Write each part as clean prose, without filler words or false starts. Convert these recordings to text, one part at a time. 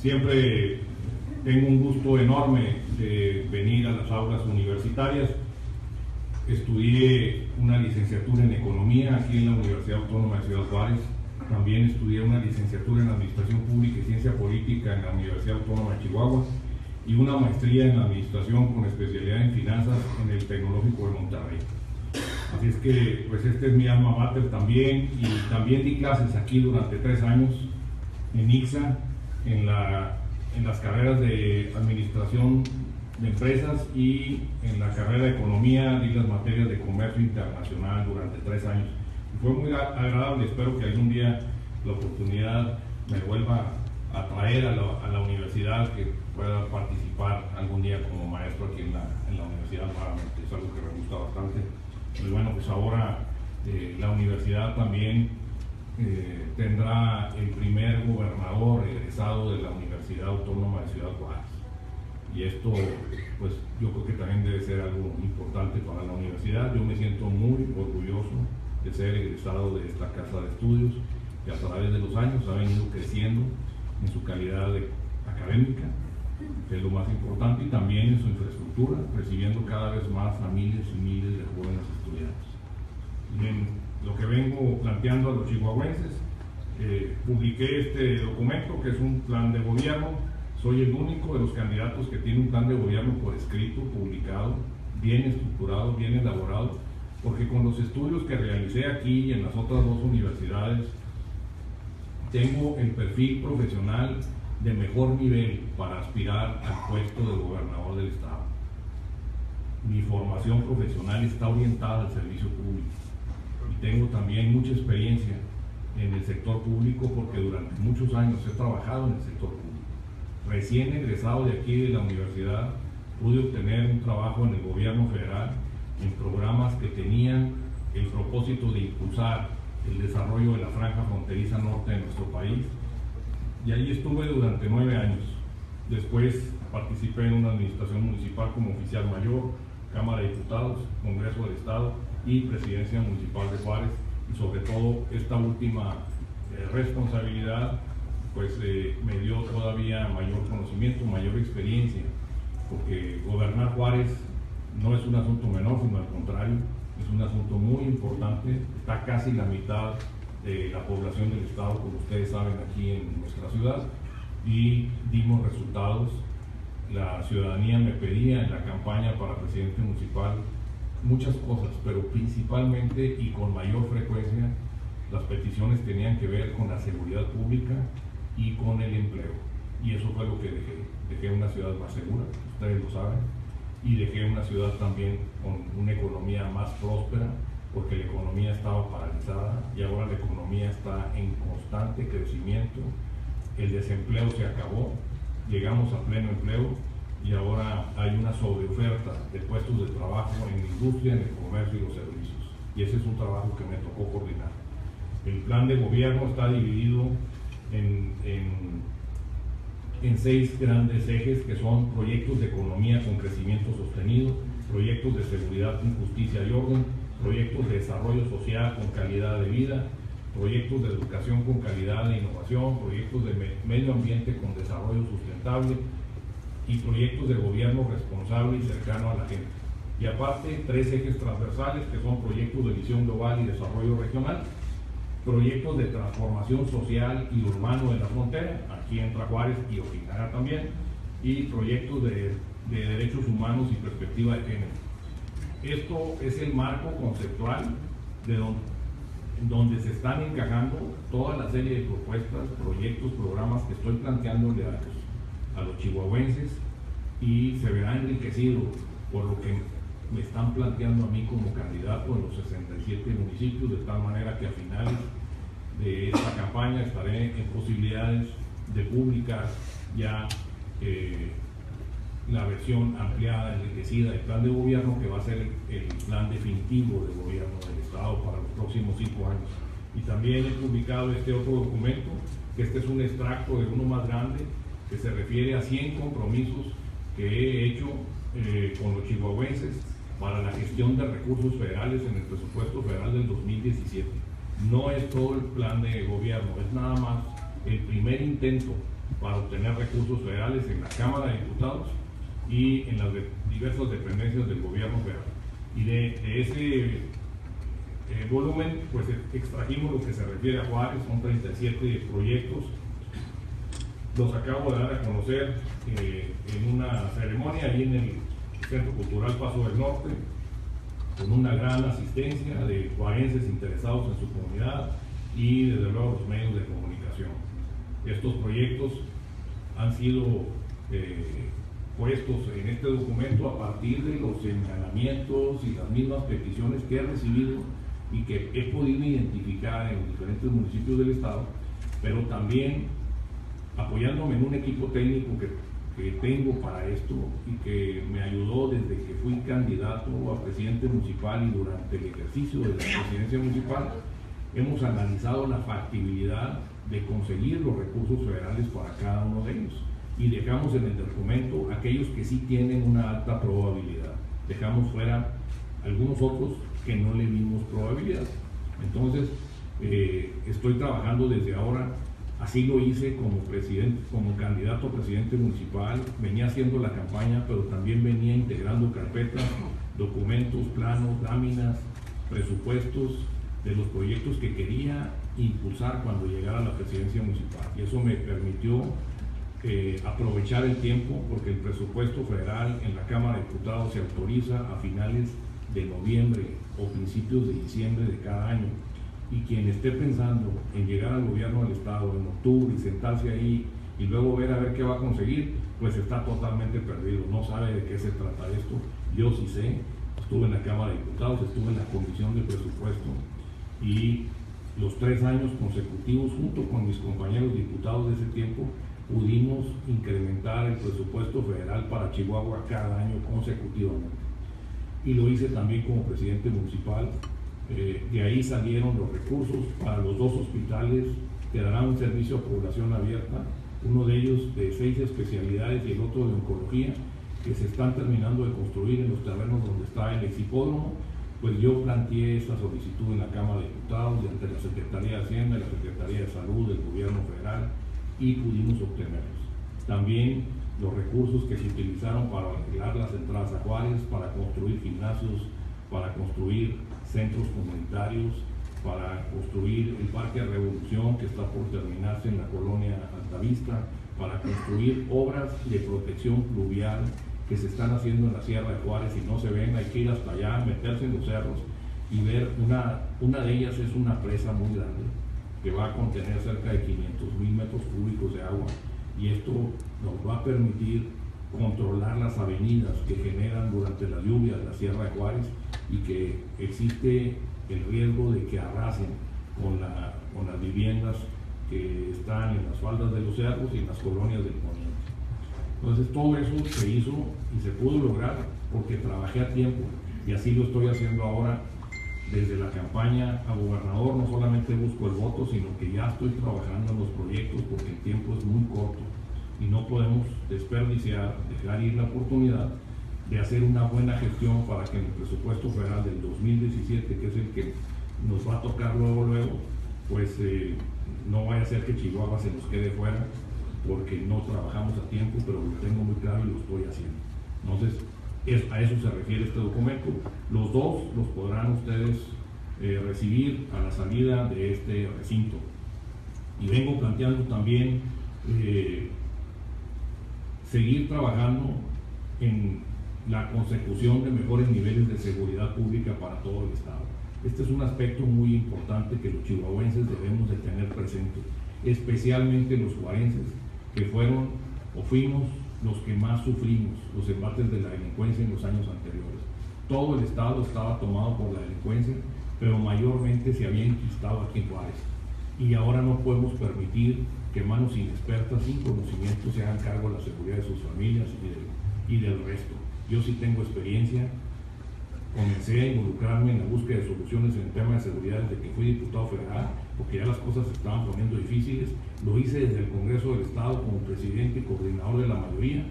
Siempre tengo un gusto enorme de venir a las aulas universitarias. Estudié una licenciatura en Economía aquí en la Universidad Autónoma de Ciudad Juárez. También estudié una licenciatura en Administración Pública y Ciencia Política en la Universidad Autónoma de Chihuahua y una maestría en Administración con especialidad en Finanzas en el Tecnológico de Monterrey. Así es que, pues este es mi alma mater también, y también di clases aquí durante 3 años en ICSA, en las carreras de Administración de Empresas y en la carrera de Economía, di las materias de Comercio Internacional durante 3 años. Y fue muy agradable, espero que algún día la oportunidad me vuelva a traer a la universidad, que pueda participar algún día como maestro aquí en la universidad nuevamente. Es algo que me gusta bastante. Y bueno, pues ahora la universidad también tendrá el primer gobernador egresado de la Universidad Autónoma de Ciudad Juárez. Y esto, pues yo creo que también debe ser algo importante para la universidad. Yo me siento muy orgulloso de ser egresado de esta casa de estudios, que a través de los años ha venido creciendo en su calidad académica, que es lo más importante, y también en su infraestructura, recibiendo cada vez más a miles y miles de jóvenes estudiantes. Bien, lo que vengo planteando a los chihuahuenses, publiqué este documento, que es un plan de gobierno. Soy el único de los candidatos que tiene un plan de gobierno por escrito, publicado, bien estructurado, bien elaborado, porque con los estudios que realicé aquí y en las otras 2 universidades, tengo el perfil profesional de mejor nivel para aspirar al puesto de gobernador del estado. Mi formación profesional está orientada al servicio público y tengo también mucha experiencia en el sector público, porque durante muchos años he trabajado en el sector público. Recién egresado de aquí de la universidad, pude obtener un trabajo en el gobierno federal en programas que tenían el propósito de impulsar el desarrollo de la franja fronteriza norte de nuestro país, y ahí estuve durante 9 años. Después participé en una administración municipal como oficial mayor, Cámara de Diputados, Congreso del Estado y Presidencia Municipal de Juárez, y sobre todo esta última responsabilidad pues me dio todavía mayor conocimiento, mayor experiencia, porque gobernar Juárez no es un asunto menor, sino al contrario, es un asunto muy importante. Está casi la mitad de la población del estado, como ustedes saben, aquí en nuestra ciudad, y dimos resultados. La ciudadanía me pedía en la campaña para presidente municipal muchas cosas, pero principalmente y con mayor frecuencia las peticiones tenían que ver con la seguridad pública y con el empleo, y eso fue lo que dejé una ciudad más segura, ustedes lo saben, y dejé una ciudad también con una economía más próspera, porque la economía estaba paralizada y ahora la economía está en constante crecimiento. El desempleo se acabó, llegamos a pleno empleo y ahora hay una sobreoferta de puestos de trabajo en la industria, en el comercio y los servicios, y ese es un trabajo que me tocó coordinar. El plan de gobierno está dividido en 6 grandes ejes, que son proyectos de economía con crecimiento sostenido, proyectos de seguridad con justicia y orden, proyectos de desarrollo social con calidad de vida, proyectos de educación con calidad de innovación, proyectos de medio ambiente con desarrollo sustentable y proyectos de gobierno responsable y cercano a la gente. Y aparte, 3 ejes transversales, que son proyectos de visión global y desarrollo regional, proyectos de transformación social y urbano de la frontera, aquí entra Juárez y Ojinaga también, y proyectos de derechos humanos y perspectiva de género. Esto es el marco conceptual de donde se están encajando toda la serie de propuestas, proyectos, programas que estoy planteándole a los chihuahuenses, y se verá enriquecido por lo que me están planteando a mí como candidato en los 67 municipios, de tal manera que a finales de esta campaña estaré en posibilidades de publicar ya la versión ampliada, enriquecida del plan de gobierno, que va a ser el plan definitivo de gobierno del estado para los próximos 5 años. Y también he publicado este otro documento, que este es un extracto de uno más grande, que se refiere a 100 compromisos que he hecho con los chihuahuenses para la gestión de recursos federales en el presupuesto federal del 2017. No es todo el plan de gobierno, es nada más el primer intento para obtener recursos federales en la Cámara de Diputados y en las diversas dependencias del gobierno federal. Y de ese volumen, pues extrajimos lo que se refiere a Juárez, son 37 proyectos. Los acabo de dar a conocer en una ceremonia ahí en el Centro Cultural Paso del Norte, con una gran asistencia de juarenses interesados en su comunidad y desde luego los medios de comunicación. Estos proyectos han sido puestos en este documento a partir de los señalamientos y las mismas peticiones que he recibido y que he podido identificar en los diferentes municipios del estado, pero también apoyándome en un equipo técnico que tengo para esto y que me ayudó desde que fui candidato a presidente municipal y durante el ejercicio de la presidencia municipal. Hemos analizado la factibilidad de conseguir los recursos federales para cada uno de ellos y dejamos en el documento aquellos que sí tienen una alta probabilidad. Dejamos fuera algunos otros que no le vimos probabilidad. Entonces, estoy trabajando desde ahora. Así lo hice como presidente, como candidato a presidente municipal. Venía haciendo la campaña, pero también venía integrando carpetas, documentos, planos, láminas, presupuestos de los proyectos que quería impulsar cuando llegara a la presidencia municipal. Y eso me permitió aprovechar el tiempo, porque el presupuesto federal en la Cámara de Diputados se autoriza a finales de noviembre o principios de diciembre de cada año. Y quien esté pensando en llegar al gobierno del estado en octubre y sentarse ahí y luego ver a ver qué va a conseguir, pues está totalmente perdido, no sabe de qué se trata esto. Yo sí sé, estuve en la Cámara de Diputados, estuve en la Comisión de Presupuesto y los 3 años consecutivos, junto con mis compañeros diputados de ese tiempo, pudimos incrementar el presupuesto federal para Chihuahua cada año consecutivamente. Y lo hice también como presidente municipal. De ahí salieron los recursos para los 2 hospitales que darán un servicio a población abierta, uno de ellos de 6 especialidades y el otro de oncología, que se están terminando de construir en los terrenos donde está el exhipódromo. Pues yo planteé esta solicitud en la Cámara de Diputados y ante la Secretaría de Hacienda y la Secretaría de Salud del Gobierno Federal y pudimos obtenerlos. También los recursos que se utilizaron para arreglar las entradas a Juárez, para construir gimnasios, para construir centros comunitarios, para construir el Parque Revolución que está por terminarse en la colonia Altavista, para construir obras de protección pluvial que se están haciendo en la Sierra de Juárez y no se ven. Hay que ir hasta allá, meterse en los cerros y ver, una de ellas es una presa muy grande que va a contener cerca de 500,000 metros cúbicos de agua, y esto nos va a permitir controlar las avenidas que generan durante las lluvias la Sierra de Juárez y que existe el riesgo de que arrasen con las viviendas que están en las faldas de los cerros y en las colonias del poniente. Entonces todo eso se hizo y se pudo lograr porque trabajé a tiempo, y así lo estoy haciendo ahora. Desde la campaña a gobernador no solamente busco el voto, sino que ya estoy trabajando en los proyectos porque el tiempo es muy corto y no podemos desperdiciar, dejar ir la oportunidad de hacer una buena gestión para que en el presupuesto federal del 2017, que es el que nos va a tocar luego, pues no vaya a ser que Chihuahua se nos quede fuera porque no trabajamos a tiempo, pero lo tengo muy claro y lo estoy haciendo. Entonces, a eso se refiere este documento. Los 2 los podrán ustedes recibir a la salida de este recinto. Y vengo planteando también seguir trabajando en la consecución de mejores niveles de seguridad pública para todo el estado. Este es un aspecto muy importante que los chihuahuenses debemos de tener presente, especialmente los juarenses, que fueron o fuimos los que más sufrimos los embates de la delincuencia en los años anteriores. Todo el estado estaba tomado por la delincuencia, pero mayormente se había enquistado aquí en Juárez. Y ahora no podemos permitir que manos inexpertas, sin conocimiento, se hagan cargo de la seguridad de sus familias y del resto. Yo sí tengo experiencia, comencé a involucrarme en la búsqueda de soluciones en el tema de seguridad desde que fui diputado federal, porque ya las cosas se estaban poniendo difíciles. Lo hice desde el Congreso del Estado como presidente y coordinador de la mayoría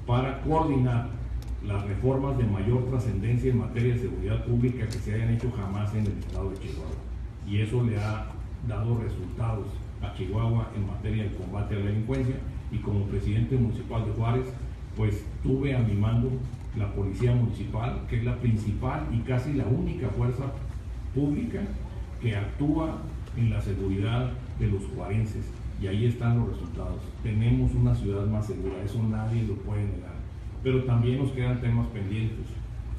para coordinar las reformas de mayor trascendencia en materia de seguridad pública que se hayan hecho jamás en el estado de Chihuahua. Y eso le ha dado resultados a Chihuahua en materia de combate a la delincuencia, y como presidente municipal de Juárez, pues tuve a mi mando la Policía Municipal, que es la principal y casi la única fuerza pública que actúa en la seguridad de los juarenses, y ahí están los resultados. Tenemos una ciudad más segura, eso nadie lo puede negar, pero también nos quedan temas pendientes.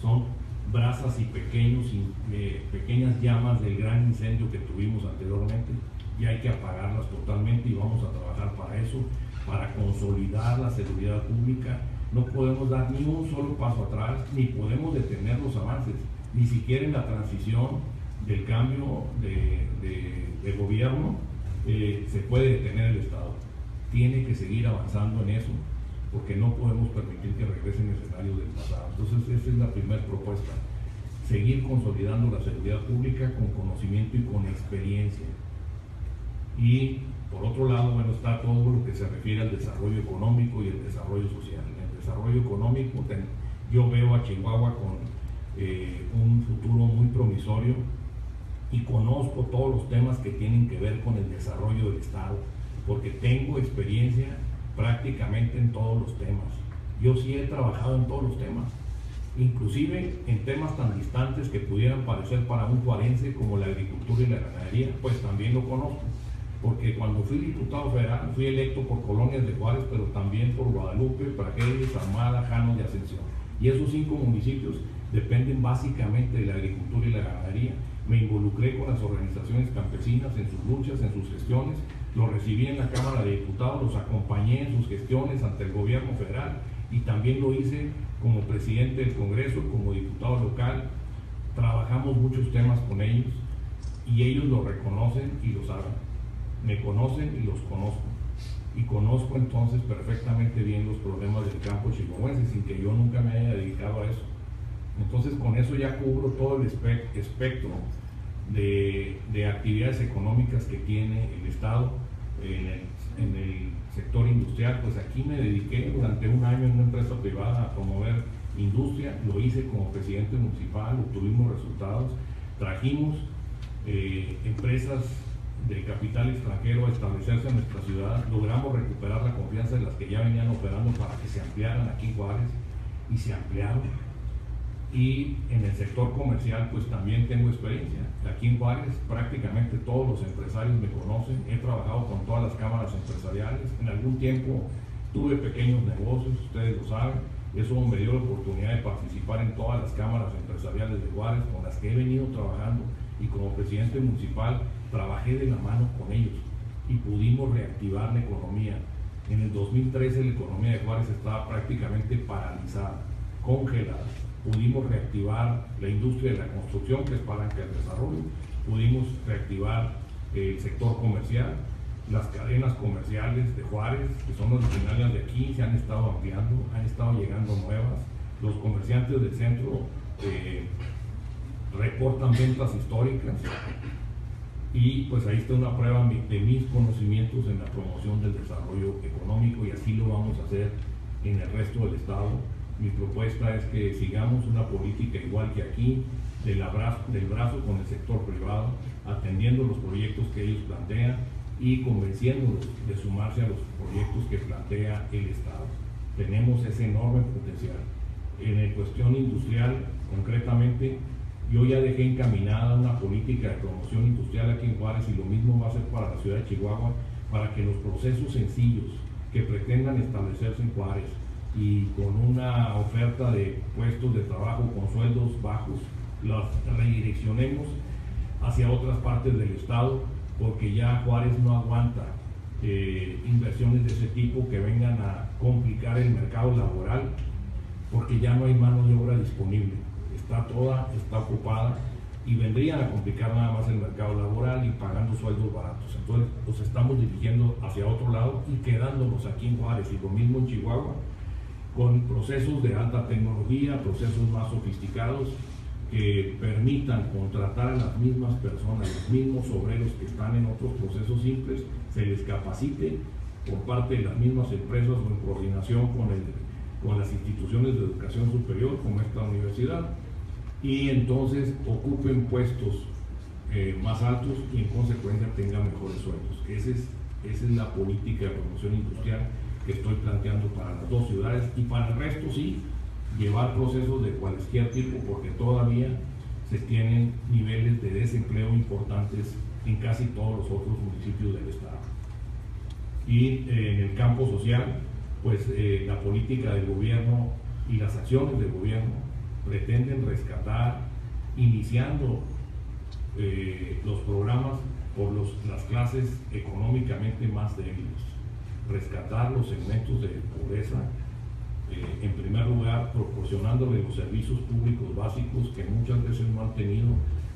Son brasas y pequeñas llamas del gran incendio que tuvimos anteriormente, y hay que apagarlas totalmente, y vamos a trabajar para eso, para consolidar la seguridad pública. No podemos dar ni un solo paso atrás, ni podemos detener los avances, ni siquiera en la transición del cambio de gobierno se puede detener el Estado. Tiene que seguir avanzando en eso, porque no podemos permitir que regresen escenarios del pasado. Entonces, esa es la primera propuesta: seguir consolidando la seguridad pública con conocimiento y con experiencia. Y por otro lado, bueno, está todo lo que se refiere al desarrollo económico y el desarrollo social. En el desarrollo económico yo veo a Chihuahua con un futuro muy promisorio, y conozco todos los temas que tienen que ver con el desarrollo del Estado, porque tengo experiencia prácticamente en todos los temas. Yo sí he trabajado en todos los temas, inclusive en temas tan distantes que pudieran parecer para un juarense como la agricultura y la ganadería, pues también lo conozco, porque cuando fui diputado federal fui electo por colonias de Juárez, pero también por Guadalupe, Prajeres, Armada, Janos y Ascensión, y esos 5 municipios dependen básicamente de la agricultura y la ganadería. Me involucré con las organizaciones campesinas en sus luchas, en sus gestiones, los recibí en la Cámara de Diputados, los acompañé en sus gestiones ante el gobierno federal, y también lo hice como presidente del Congreso, como diputado local. Trabajamos muchos temas con ellos, y ellos lo reconocen y lo saben. Me conocen y los conozco, y conozco entonces perfectamente bien los problemas del campo chihuahuense, sin que yo nunca me haya dedicado a eso. Entonces, con eso ya cubro todo el espectro de actividades económicas que tiene el Estado. En el sector industrial, pues aquí me dediqué durante un año en una empresa privada a promover industria. Lo hice como presidente municipal, obtuvimos resultados, trajimos empresas de capital extranjero a establecerse en nuestra ciudad, logramos recuperar la confianza de las que ya venían operando para que se ampliaran aquí en Juárez, y se ampliaron. Y en el sector comercial, pues también tengo experiencia. Aquí en Juárez prácticamente todos los empresarios me conocen, he trabajado con todas las cámaras empresariales. En algún tiempo tuve pequeños negocios, ustedes lo saben, eso me dio la oportunidad de participar en todas las cámaras empresariales de Juárez con las que he venido trabajando, y como presidente municipal trabajé de la mano con ellos y pudimos reactivar la economía. En el 2013 la economía de Juárez estaba prácticamente paralizada, congelada. Pudimos reactivar la industria de la construcción, que es palanca del desarrollo, pudimos reactivar el sector comercial, las cadenas comerciales de Juárez, que son originarias de aquí, se han estado ampliando, han estado llegando nuevas. Los comerciantes del centro reportan ventas históricas, y pues ahí está una prueba de mis conocimientos en la promoción del desarrollo económico, y así lo vamos a hacer en el resto del Estado. Mi propuesta es que sigamos una política igual que aquí, del brazo con el sector privado, atendiendo los proyectos que ellos plantean y convenciéndolos de sumarse a los proyectos que plantea el Estado. Tenemos ese enorme potencial. En la cuestión industrial, concretamente, yo ya dejé encaminada una política de promoción industrial aquí en Juárez, y lo mismo va a ser para la ciudad de Chihuahua, para que los procesos sencillos que pretendan establecerse en Juárez y con una oferta de puestos de trabajo con sueldos bajos, las redireccionemos hacia otras partes del Estado, porque ya Juárez no aguanta inversiones de ese tipo que vengan a complicar el mercado laboral, porque ya no hay mano de obra disponible, está ocupada, y vendrían a complicar nada más el mercado laboral y pagando sueldos baratos. Entonces los estamos dirigiendo hacia otro lado y quedándonos aquí en Juárez, y lo mismo en Chihuahua, con procesos de alta tecnología, procesos más sofisticados que permitan contratar a las mismas personas, los mismos obreros que están en otros procesos simples, se les capacite por parte de las mismas empresas o en coordinación con las instituciones de educación superior como esta universidad, y entonces ocupen puestos más altos y en consecuencia tenga mejores sueldos. Esa es la política de promoción industrial que estoy planteando para las dos ciudades, y para el resto sí, llevar procesos de cualquier tipo, porque todavía se tienen niveles de desempleo importantes en casi todos los otros municipios del estado. Y en el campo social, pues la política del gobierno y las acciones del gobierno pretenden rescatar, iniciando los programas por las clases económicamente más débiles, rescatar los segmentos de pobreza, en primer lugar proporcionándole los servicios públicos básicos que muchas veces no han tenido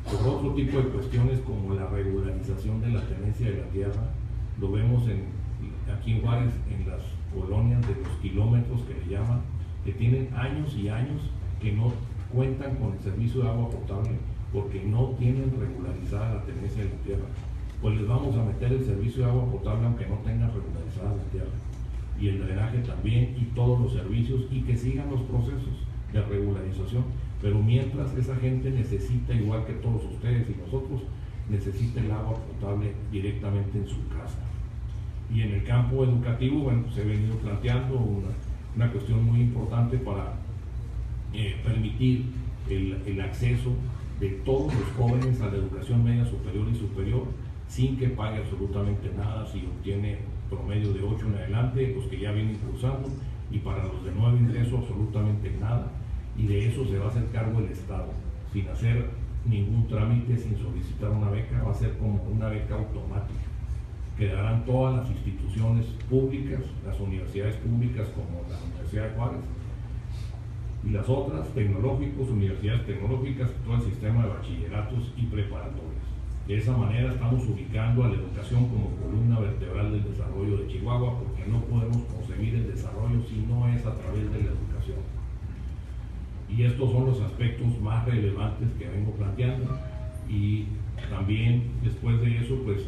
por otro tipo de cuestiones como la regularización de la tenencia de la tierra. Lo vemos aquí en Juárez, en las colonias de los kilómetros que le llaman, que tienen años y años que no cuentan con el servicio de agua potable porque no tienen regularizada la tenencia de la tierra. Pues les vamos a meter el servicio de agua potable aunque no tengan regularizada la tierra, y el drenaje también, y todos los servicios, y que sigan los procesos de regularización. Pero mientras, esa gente necesita, igual que todos ustedes y nosotros, necesita el agua potable directamente en su casa. Y en el campo educativo, bueno, se ha venido planteando una cuestión muy importante para permitir el acceso de todos los jóvenes a la educación media superior y superior sin que pague absolutamente nada si obtiene promedio de 8 en adelante, los que ya vienen cursando, y para los de nuevo ingreso absolutamente nada, y de eso se va a hacer cargo el Estado, sin hacer ningún trámite, sin solicitar una beca. Va a ser como una beca automática. Quedarán todas las instituciones públicas, las universidades públicas como la Universidad de Juárez, y las otras, tecnológicos, universidades tecnológicas, todo el sistema de bachilleratos y preparatorias. De esa manera estamos ubicando a la educación como columna vertebral del desarrollo de Chihuahua, porque no podemos concebir el desarrollo si no es a través de la educación. Y estos son los aspectos más relevantes que vengo planteando, y también después de eso, pues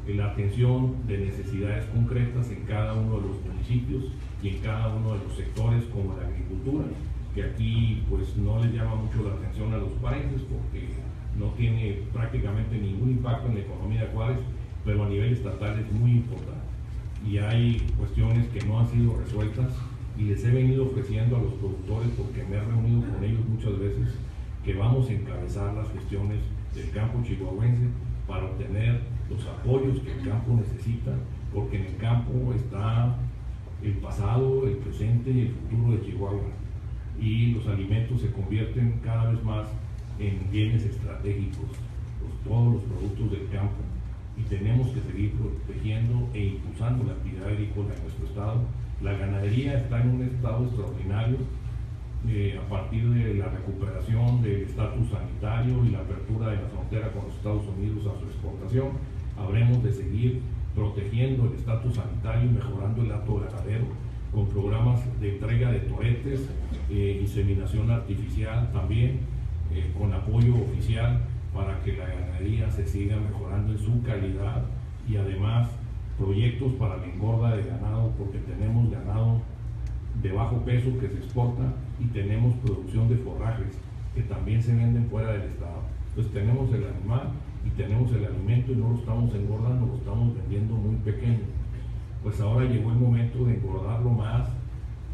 la atención de necesidades concretas en cada uno de los municipios y en cada uno de los sectores, como la agricultura, que aquí pues no les llama mucho la atención a los juarenses porque no tiene prácticamente ningún impacto en la economía de Juárez, pero a nivel estatal es muy importante. Y hay cuestiones que no han sido resueltas, y les he venido ofreciendo a los productores, porque me he reunido con ellos muchas veces, que vamos a encabezar las gestiones del campo chihuahuense para obtener los apoyos que el campo necesita, porque en el campo está el pasado, el presente y el futuro de Chihuahua, y los alimentos se convierten cada vez más en bienes estratégicos, todos los productos del campo, y tenemos que seguir protegiendo e impulsando la actividad agrícola en nuestro estado. La ganadería está en un estado extraordinario a partir de la recuperación del estatus sanitario y la apertura de la frontera con los Estados Unidos a su exportación. Habremos de seguir protegiendo el estatus sanitario y mejorando el hato ganadero con programas de entrega de toretes, inseminación artificial también, con apoyo oficial para que la ganadería se siga mejorando en su calidad, y además proyectos para la engorda de ganado, porque tenemos ganado de bajo peso que se exporta y tenemos producción de forrajes que también se venden fuera del estado. Entonces tenemos el animal y tenemos el alimento y no lo estamos engordando, lo estamos vendiendo muy pequeño. Pues ahora llegó el momento de engordarlo más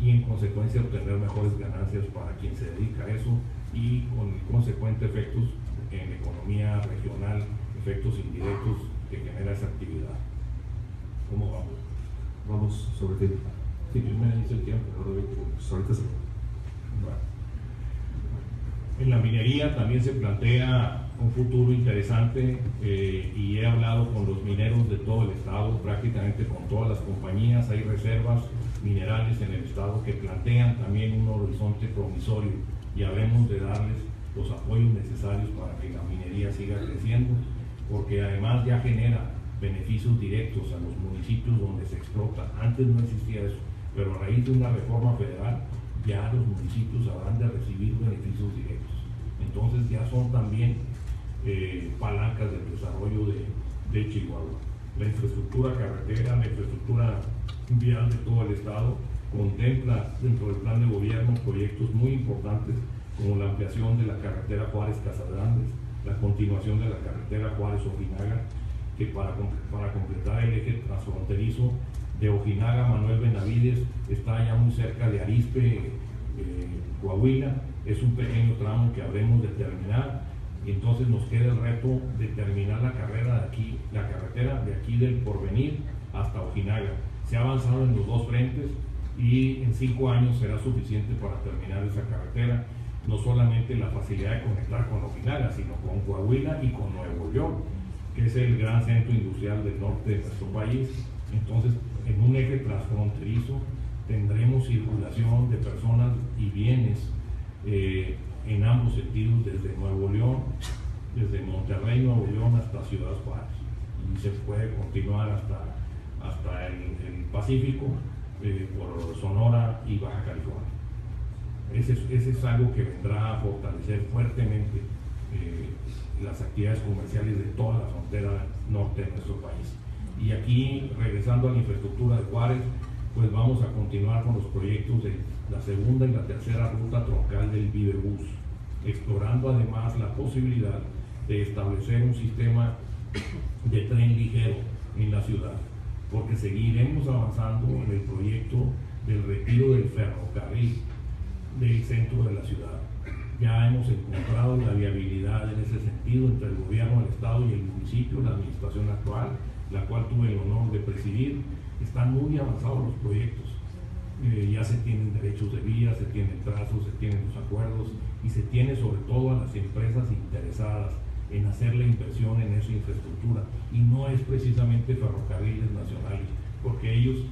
y en consecuencia obtener mejores ganancias para quien se dedica a eso, y con consecuentes efectos en la economía regional, efectos indirectos que genera esa actividad. ¿Cómo vamos? Vamos sobre ti. Sí, yo me dice el tiempo, ¿no? Pues ahorita se... Bueno. En la minería también se plantea un futuro interesante, y he hablado con los mineros de todo el estado, prácticamente con todas las compañías. Hay reservas minerales en el estado que plantean también un horizonte promisorio, y habremos de darles los apoyos necesarios para que la minería siga creciendo, porque además ya genera beneficios directos a los municipios donde se explota. Antes no existía eso, pero a raíz de una reforma federal ya los municipios habrán de recibir beneficios directos. Entonces ya son también palancas del desarrollo de Chihuahua. La infraestructura carretera, la infraestructura vial de todo el estado contempla dentro del plan de gobierno proyectos muy importantes como la ampliación de la carretera Juárez-Casagrandes, la continuación de la carretera Juárez-Ojinaga, que para completar el eje transfronterizo de Ojinaga a Manuel Benavides está ya muy cerca de Arizpe, Coahuila. Es un pequeño tramo que habremos de terminar, y entonces nos queda el reto de terminar la carretera de aquí del Porvenir hasta Ojinaga. Se ha avanzado en los dos frentes y en 5 años será suficiente para terminar esa carretera. No solamente la facilidad de conectar con Ojinaga, sino con Coahuila y con Nuevo León, que es el gran centro industrial del norte de nuestro país. Entonces, en un eje transfronterizo tendremos circulación de personas y bienes en ambos sentidos, desde Nuevo León, desde Monterrey, Nuevo León, hasta Ciudad Juárez, y se puede continuar hasta el Pacífico, por Sonora y Baja California. Ese es algo que vendrá a fortalecer fuertemente las actividades comerciales de toda la frontera norte de nuestro país. Y aquí, regresando a la infraestructura de Juárez, pues vamos a continuar con los proyectos de la segunda y la tercera ruta troncal del Vivebus, explorando además la posibilidad de establecer un sistema de tren ligero en la ciudad, porque seguiremos avanzando en el proyecto del retiro del ferrocarril del centro de la ciudad. Ya hemos encontrado la viabilidad en ese sentido entre el gobierno del estado y el municipio, la administración actual, la cual tuve el honor de presidir. Están muy avanzados los proyectos, ya se tienen derechos de vía, se tienen trazos, se tienen los acuerdos, y se tiene sobre todo a las empresas interesadas en hacer la inversión en esa infraestructura, y no es precisamente Ferrocarriles Nacionales, porque ellos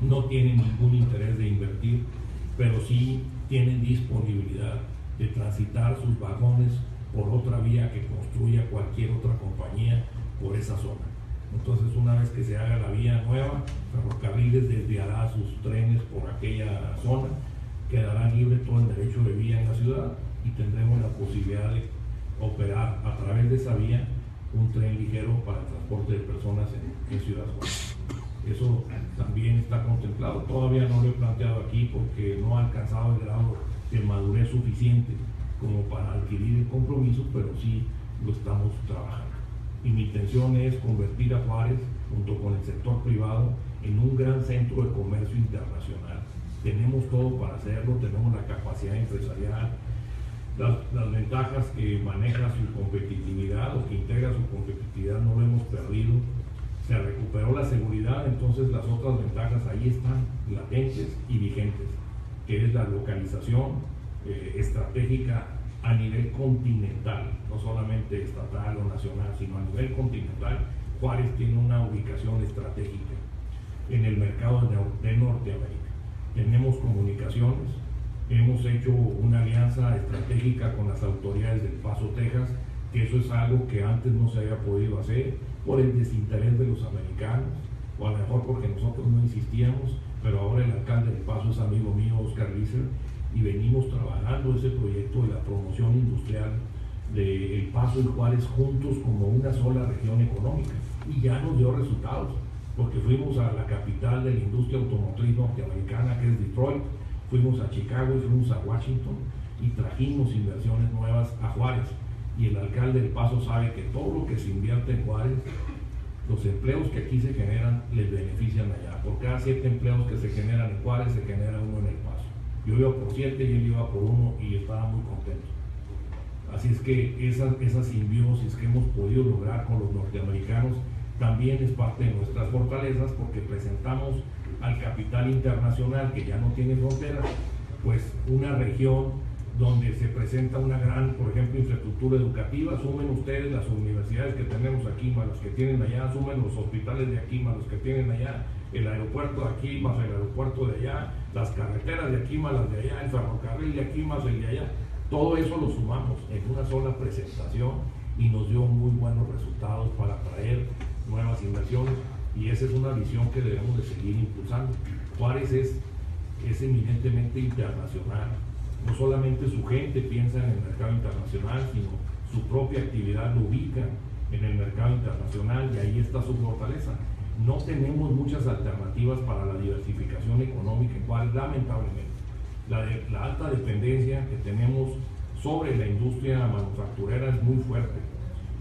no tienen ningún interés de invertir, pero sí tienen disponibilidad de transitar sus vagones por otra vía que construya cualquier otra compañía por esa zona. Entonces, una vez que se haga la vía nueva, Ferrocarriles desviará sus trenes por aquella zona, quedará libre todo el derecho de vía en la ciudad, y tendremos la posibilidad de operar a través de esa vía un tren ligero para el transporte de personas en Ciudad Juárez. Eso también está contemplado. Todavía no lo he planteado aquí porque no ha alcanzado el grado de madurez suficiente como para adquirir el compromiso, pero sí lo estamos trabajando. Y mi intención es convertir a Juárez, junto con el sector privado, en un gran centro de comercio internacional. Tenemos todo para hacerlo, tenemos la capacidad empresarial, las ventajas que maneja su competitividad o que integra su competitividad no lo hemos perdido. Se recuperó la seguridad, entonces las otras ventajas ahí están latentes y vigentes, que es la localización estratégica a nivel continental, no solamente estatal o nacional, sino a nivel continental. Juárez tiene una ubicación estratégica en el mercado de Norteamérica. Tenemos comunicaciones, hemos hecho una alianza estratégica con las autoridades del Paso, Texas, que eso es algo que antes no se había podido hacer por el desinterés de los americanos, o a lo mejor porque nosotros no insistíamos, pero ahora el alcalde del Paso es amigo mío, Oscar Risser, y venimos trabajando ese proyecto de la promoción industrial de El Paso y Juárez juntos como una sola región económica, y ya nos dio resultados, porque fuimos a la capital de la industria automotriz norteamericana, que es Detroit, fuimos a Chicago y fuimos a Washington, y trajimos inversiones nuevas a Juárez, y el alcalde del Paso sabe que todo lo que se invierte en Juárez, los empleos que aquí se generan, les benefician allá. Por cada 7 empleos que se generan en Juárez, se genera uno en El Paso. Yo iba por 7 y él iba por 1, y estaba muy contento. Así es que esa simbiosis que hemos podido lograr con los norteamericanos también es parte de nuestras fortalezas, porque presentamos al capital internacional, que ya no tiene fronteras, pues una región donde se presenta una gran, por ejemplo, infraestructura educativa. Sumen ustedes las universidades que tenemos aquí más los que tienen allá, sumen los hospitales de aquí más los que tienen allá, el aeropuerto de aquí más el aeropuerto de allá, las carreteras de aquí más las de allá, el ferrocarril de aquí más el de allá. Todo eso lo sumamos en una sola presentación y nos dio muy buenos resultados para atraer nuevas inversiones, y esa es una visión que debemos de seguir impulsando. Juárez es eminentemente internacional. No solamente su gente piensa en el mercado internacional, sino su propia actividad lo ubica en el mercado internacional, y ahí está su fortaleza. No tenemos muchas alternativas para la diversificación económica en Juárez, lamentablemente. La alta dependencia que tenemos sobre la industria manufacturera es muy fuerte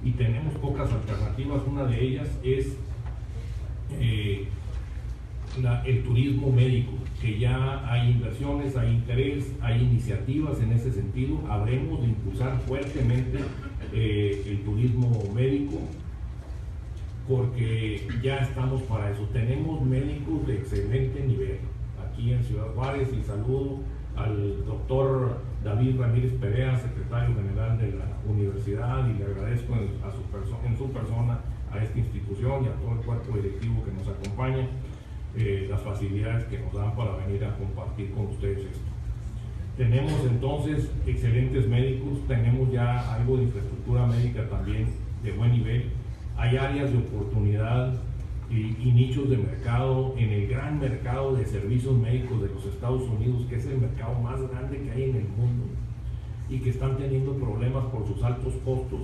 y tenemos pocas alternativas. Una de ellas es el turismo médico, que ya hay inversiones, hay interés, hay iniciativas en ese sentido. Habremos de impulsar fuertemente el turismo médico, porque ya estamos para eso. Tenemos médicos de excelente nivel aquí en Ciudad Juárez, y saludo al doctor David Ramírez Perea, secretario general de la universidad, y le agradezco en su persona a esta institución y a todo el cuerpo directivo que nos acompaña las facilidades que nos dan para venir a compartir con ustedes esto. Tenemos entonces excelentes médicos, tenemos ya algo de infraestructura médica también de buen nivel. Hay áreas de oportunidad y nichos de mercado en el gran mercado de servicios médicos de los Estados Unidos, que es el mercado más grande que hay en el mundo, y que están teniendo problemas por sus altos costos.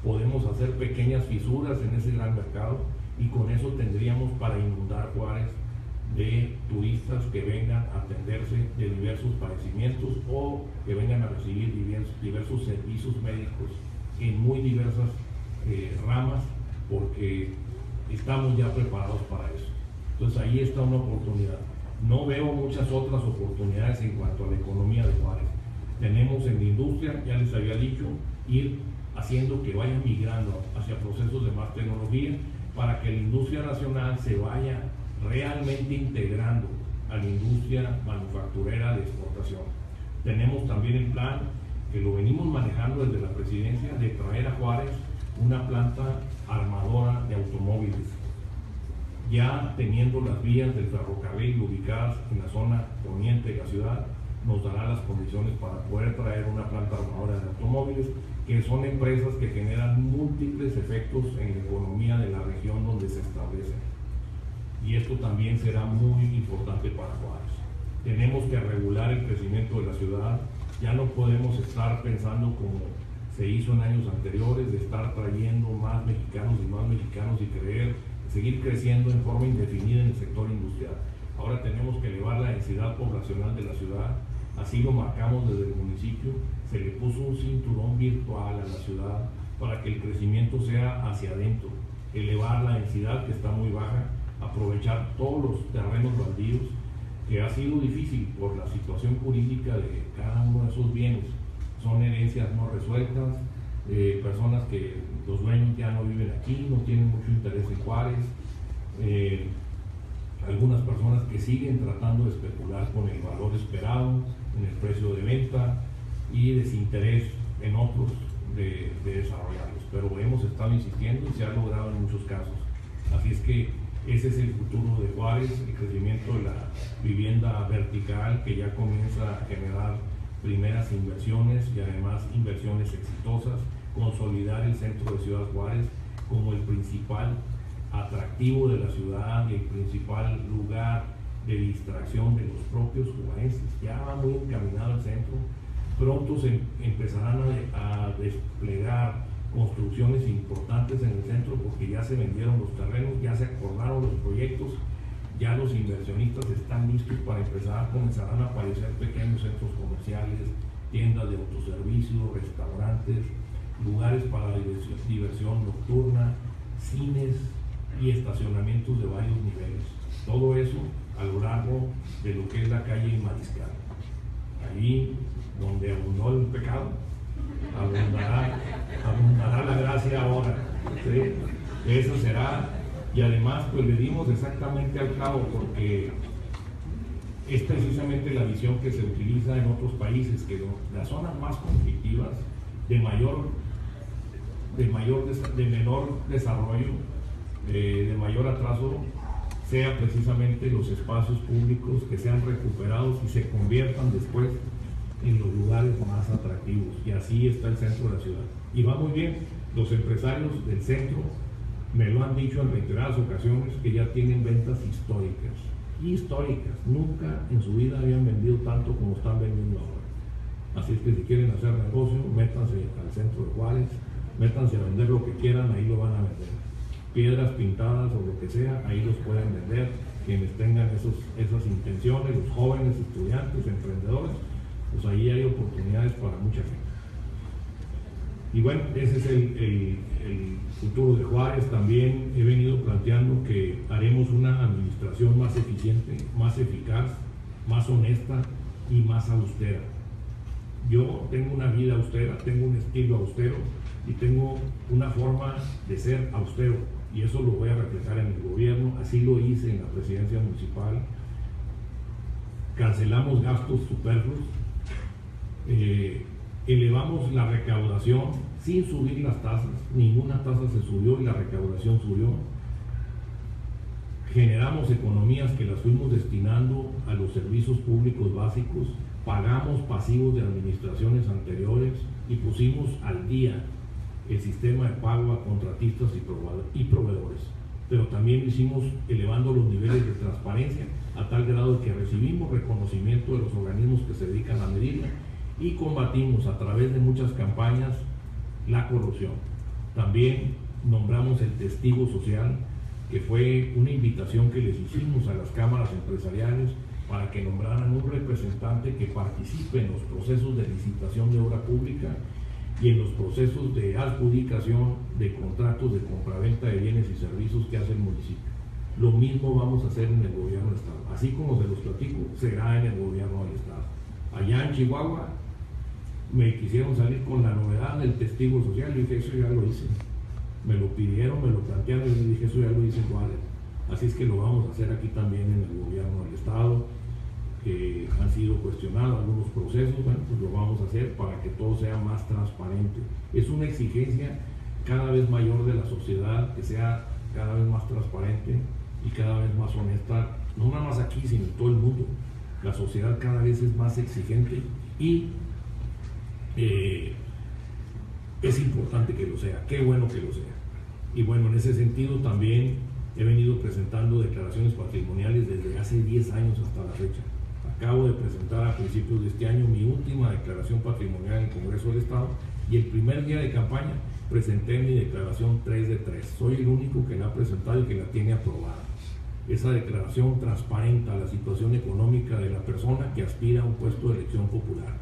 Podemos hacer pequeñas fisuras en ese gran mercado, y con eso tendríamos para inundar Juárez de turistas que vengan a atenderse de diversos padecimientos o que vengan a recibir diversos servicios médicos en muy diversas ramas, porque estamos ya preparados para eso. Entonces ahí está una oportunidad. No veo muchas otras oportunidades en cuanto a la economía de Juárez. Tenemos en la industria, ya les había dicho, ir haciendo que vaya migrando hacia procesos de más tecnología, para que la industria nacional se vaya realmente integrando a la industria manufacturera de exportación. Tenemos también el plan, que lo venimos manejando desde la presidencia, de traer a Juárez una planta armadora de automóviles, ya teniendo las vías del ferrocarril ubicadas en la zona poniente de la ciudad. Nos dará las condiciones para poder traer una planta armadora de automóviles, que son empresas que generan múltiples efectos en la economía de la región donde se establecen. Y esto también será muy importante para Juárez. Tenemos que regular el crecimiento de la ciudad. Ya no podemos estar pensando como se hizo en años anteriores, de estar trayendo más mexicanos y seguir creciendo en forma indefinida en el sector industrial. Ahora tenemos que elevar la densidad poblacional de la ciudad. Así lo marcamos desde el municipio. Se le puso un cinturón virtual a la ciudad para que el crecimiento sea hacia adentro, elevar la densidad, que está muy baja, aprovechar todos los terrenos baldíos, que ha sido difícil por la situación jurídica de cada uno de esos bienes. Son herencias no resueltas, personas que los dueños ya no viven aquí, no tienen mucho interés en Juárez, algunas personas que siguen tratando de especular con el valor esperado, en el precio de venta, y desinterés en otros de desarrollarlos. Pero hemos estado insistiendo y se ha logrado en muchos casos. Así es que ese es el futuro de Juárez, el crecimiento de la vivienda vertical, que ya comienza a generar primeras inversiones, y además inversiones exitosas. Consolidar el centro de Ciudad Juárez como el principal atractivo de la ciudad y el principal lugar de distracción de los propios juarenses. Ya va muy encaminado el centro. Pronto se empezarán a desplegar construcciones importantes en el centro, porque ya se vendieron los terrenos, ya se acordaron los proyectos, ya los inversionistas están listos para empezar. Comenzarán a aparecer pequeños centros comerciales, tiendas de autoservicio, restaurantes, lugares para la diversión nocturna, cines y estacionamientos de varios niveles. Todo eso a lo largo de lo que es la calle Mariscal. Allí donde abundó el pecado, abundará la gracia ahora. ¿Sí? Eso será. Y además pues le dimos exactamente al clavo, porque es precisamente la visión que se utiliza en otros países, que las zonas más conflictivas, de menor desarrollo, de mayor atraso, sea precisamente los espacios públicos que sean recuperados y se conviertan después en los lugares más atractivos. Y así está el centro de la ciudad. Y va muy bien. Los empresarios del centro me lo han dicho en reiteradas ocasiones, que ya tienen ventas históricas. Nunca en su vida habían vendido tanto como están vendiendo ahora. Así es que si quieren hacer negocio, métanse al centro de Juárez, métanse a vender lo que quieran, ahí lo van a vender. Piedras pintadas o lo que sea, ahí los pueden vender. Quienes tengan esas intenciones, los jóvenes, estudiantes, emprendedores, pues ahí hay oportunidades para mucha gente. Y bueno, ese es el futuro de Juárez. También he venido planteando que haremos una administración más eficiente, más eficaz, más honesta y más austera. Yo tengo una vida austera, tengo un estilo austero y tengo una forma de ser austero, y eso lo voy a reflejar en el gobierno. Así lo hice en la presidencia municipal. Cancelamos gastos superfluos, elevamos la recaudación sin subir las tasas, ninguna tasa se subió y la recaudación subió. Generamos economías que las fuimos destinando a los servicios públicos básicos, pagamos pasivos de administraciones anteriores y pusimos al día el sistema de pago a contratistas y proveedores. Pero también lo hicimos elevando los niveles de transparencia a tal grado que recibimos reconocimiento de los organismos que se dedican a medirla, y combatimos a través de muchas campañas la corrupción. También nombramos el testigo social, que fue una invitación que les hicimos a las cámaras empresariales para que nombraran un representante que participe en los procesos de licitación de obra pública y en los procesos de adjudicación de contratos de compraventa de bienes y servicios que hace el municipio. Lo mismo vamos a hacer en el gobierno del estado. Así como se los platico, será en el gobierno del estado. Allá en Chihuahua me quisieron salir con la novedad del testigo social. Yo dije, eso ya lo hice. Me lo pidieron, me lo plantearon y yo dije, eso ya lo hice en Juárez. Así es que lo vamos a hacer aquí también en el gobierno del estado, que han sido cuestionados algunos procesos. Bueno, pues lo vamos a hacer para que todo sea más transparente. Es una exigencia cada vez mayor de la sociedad, que sea cada vez más transparente y cada vez más honesta, no nada más aquí, sino en todo el mundo. La sociedad cada vez es más exigente y es importante que lo sea. Qué bueno que lo sea. Y bueno, en ese sentido también he venido presentando declaraciones patrimoniales desde hace 10 años hasta la fecha. Acabo de presentar a principios de este año mi última declaración patrimonial en el Congreso del Estado, y el primer día de campaña presenté mi declaración 3 de 3. Soy el único que la ha presentado y que la tiene aprobada. Esa declaración transparenta la situación económica de la persona que aspira a un puesto de elección popular.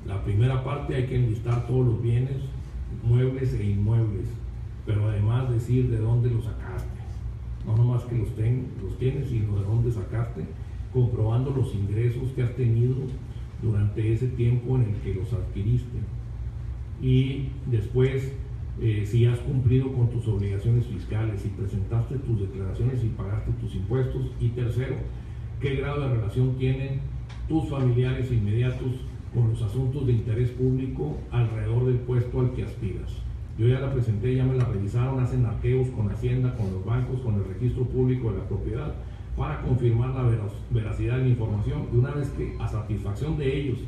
La primera parte hay que enlistar todos los bienes, muebles e inmuebles, pero además decir de dónde los sacaste. No nomás que los tienes, sino de dónde sacaste, comprobando los ingresos que has tenido durante ese tiempo en el que los adquiriste. Y después, si has cumplido con tus obligaciones fiscales, si presentaste tus declaraciones y pagaste tus impuestos. Y tercero, qué grado de relación tienen tus familiares inmediatos con los asuntos de interés público alrededor del puesto al que aspiras. Yo ya la presenté, ya me la revisaron, hacen arqueos con Hacienda, con los bancos, con el registro público de la propiedad, para confirmar la veracidad de la información. Y una vez que a satisfacción de ellos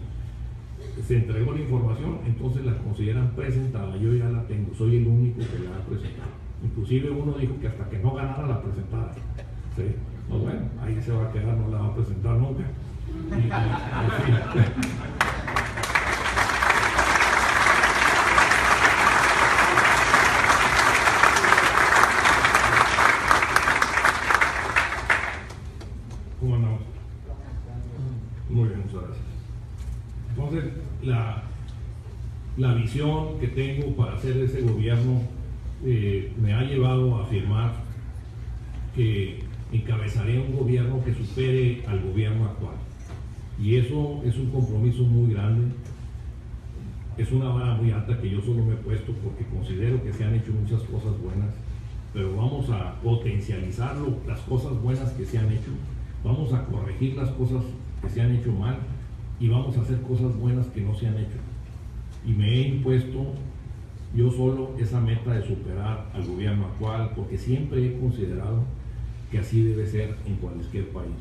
se entregó la información, entonces la consideran presentada. Yo ya la tengo, soy el único que la ha presentado. Inclusive uno dijo que hasta que no ganara la presentara. ¿Sí? Pues bueno, ahí se va a quedar, no la va a presentar nunca. ¿Cómo andamos? Muy bien, muchas gracias. Entonces, la visión que tengo para hacer ese gobierno me ha llevado a afirmar que encabezaré un gobierno que supere al gobierno actual. Y eso es un compromiso muy grande, es una vara muy alta que yo solo me he puesto porque considero que se han hecho muchas cosas buenas, pero vamos a potencializarlo, las cosas buenas que se han hecho, vamos a corregir las cosas que se han hecho mal y vamos a hacer cosas buenas que no se han hecho. Y me he impuesto yo solo esa meta de superar al gobierno actual, porque siempre he considerado que así debe ser en cualquier país.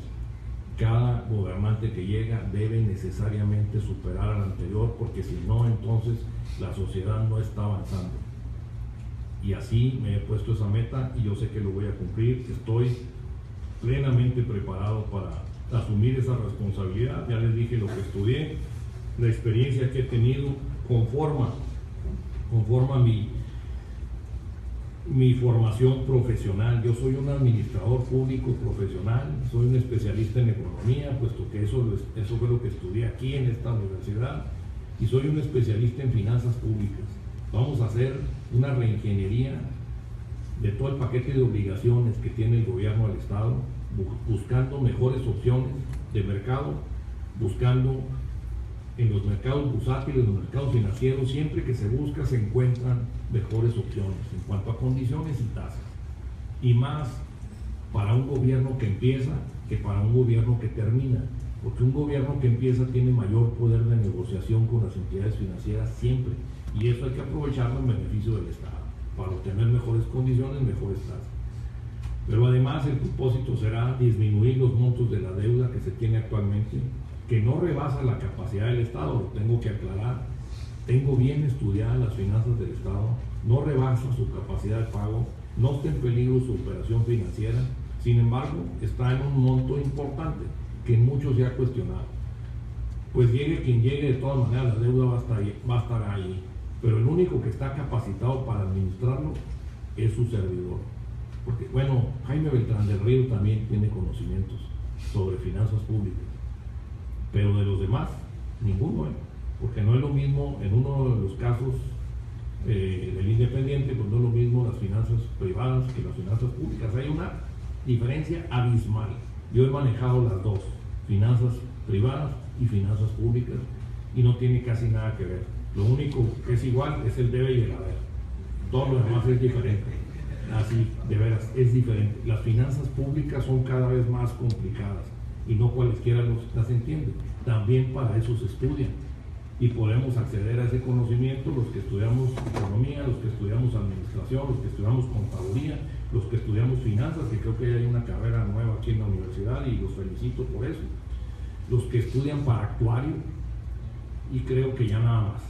Cada gobernante que llega debe necesariamente superar al anterior, porque si no, entonces la sociedad no está avanzando. Y así me he puesto esa meta y yo sé que lo voy a cumplir. Estoy plenamente preparado para asumir esa responsabilidad. Ya les dije lo que estudié, la experiencia que he tenido conforma mi formación profesional. Yo soy un administrador público profesional, soy un especialista en economía, puesto que eso fue lo que estudié aquí en esta universidad, y soy un especialista en finanzas públicas. Vamos a hacer una reingeniería de todo el paquete de obligaciones que tiene el gobierno del Estado, buscando mejores opciones de mercado, buscando en los mercados bursátiles, en los mercados financieros, siempre que se busca se encuentran mejores opciones en cuanto a condiciones y tasas. Y más para un gobierno que empieza que para un gobierno que termina, porque un gobierno que empieza tiene mayor poder de negociación con las entidades financieras siempre, y eso hay que aprovecharlo en beneficio del Estado, para obtener mejores condiciones, mejores tasas. Pero además el propósito será disminuir los montos de la deuda que se tiene actualmente, que no rebasa la capacidad del Estado, lo tengo que aclarar. Tengo bien estudiadas las finanzas del Estado, no rebasa su capacidad de pago, no está en peligro su operación financiera, sin embargo está en un monto importante que muchos se ha cuestionado. Pues llegue quien llegue, de todas maneras la deuda va a estar ahí, pero el único que está capacitado para administrarlo es su servidor. Porque bueno, Jaime Beltrán del Río también tiene conocimientos sobre finanzas públicas, pero de los demás, ninguno, porque no es lo mismo en uno de los casos del independiente, pues no es lo mismo las finanzas privadas que las finanzas públicas. Hay una diferencia abismal. Yo he manejado las dos, finanzas privadas y finanzas públicas, y no tiene casi nada que ver. Lo único que es igual es el debe y el haber. Todo lo demás es diferente. Así, de veras, es diferente. Las finanzas públicas son cada vez más complicadas y no cualesquiera las entienden. También para eso se estudian y podemos acceder a ese conocimiento los que estudiamos economía, los que estudiamos administración, los que estudiamos contaduría, los que estudiamos finanzas, que creo que hay una carrera nueva aquí en la universidad y los felicito por eso. Los que estudian para actuario, y creo que ya nada más.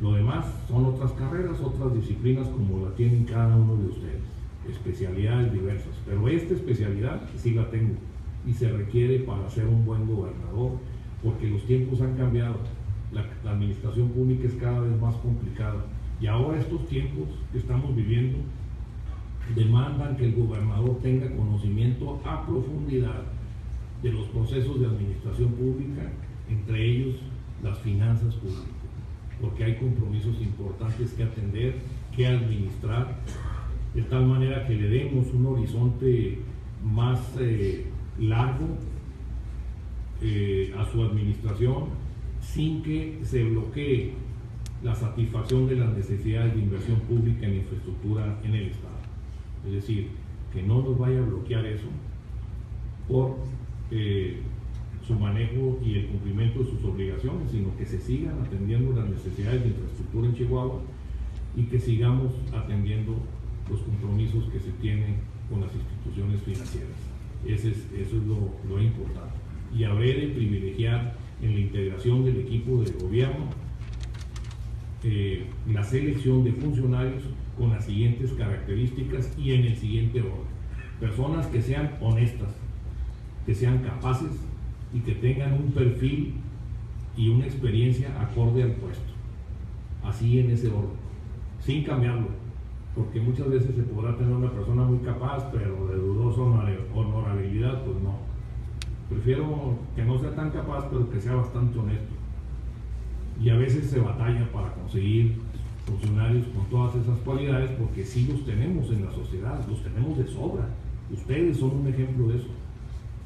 Lo demás son otras carreras, otras disciplinas como la tienen cada uno de ustedes, especialidades diversas, pero esta especialidad sí la tengo y se requiere para ser un buen gobernador, porque los tiempos han cambiado, la administración pública es cada vez más complicada y ahora estos tiempos que estamos viviendo demandan que el gobernador tenga conocimiento a profundidad de los procesos de administración pública, entre ellos las finanzas públicas, porque hay compromisos importantes que atender, que administrar, de tal manera que le demos un horizonte más largo a su administración, sin que se bloquee la satisfacción de las necesidades de inversión pública en infraestructura en el Estado. Es decir, que no nos vaya a bloquear eso por su manejo y el cumplimiento de sus obligaciones, sino que se sigan atendiendo las necesidades de infraestructura en Chihuahua y que sigamos atendiendo los compromisos que se tienen con las instituciones financieras. Eso es lo importante. Y haber de privilegiar en la integración del equipo de gobierno la selección de funcionarios con las siguientes características y en el siguiente orden. Personas que sean honestas, que sean capaces y que tengan un perfil y una experiencia acorde al puesto. Así en ese orden, sin cambiarlo, porque muchas veces se podrá tener una persona muy capaz, pero de dudosa honorabilidad, pues no. Prefiero que no sea tan capaz, pero que sea bastante honesto. Y a veces se batalla para conseguir funcionarios con todas esas cualidades, porque sí los tenemos en la sociedad, los tenemos de sobra. Ustedes son un ejemplo de eso.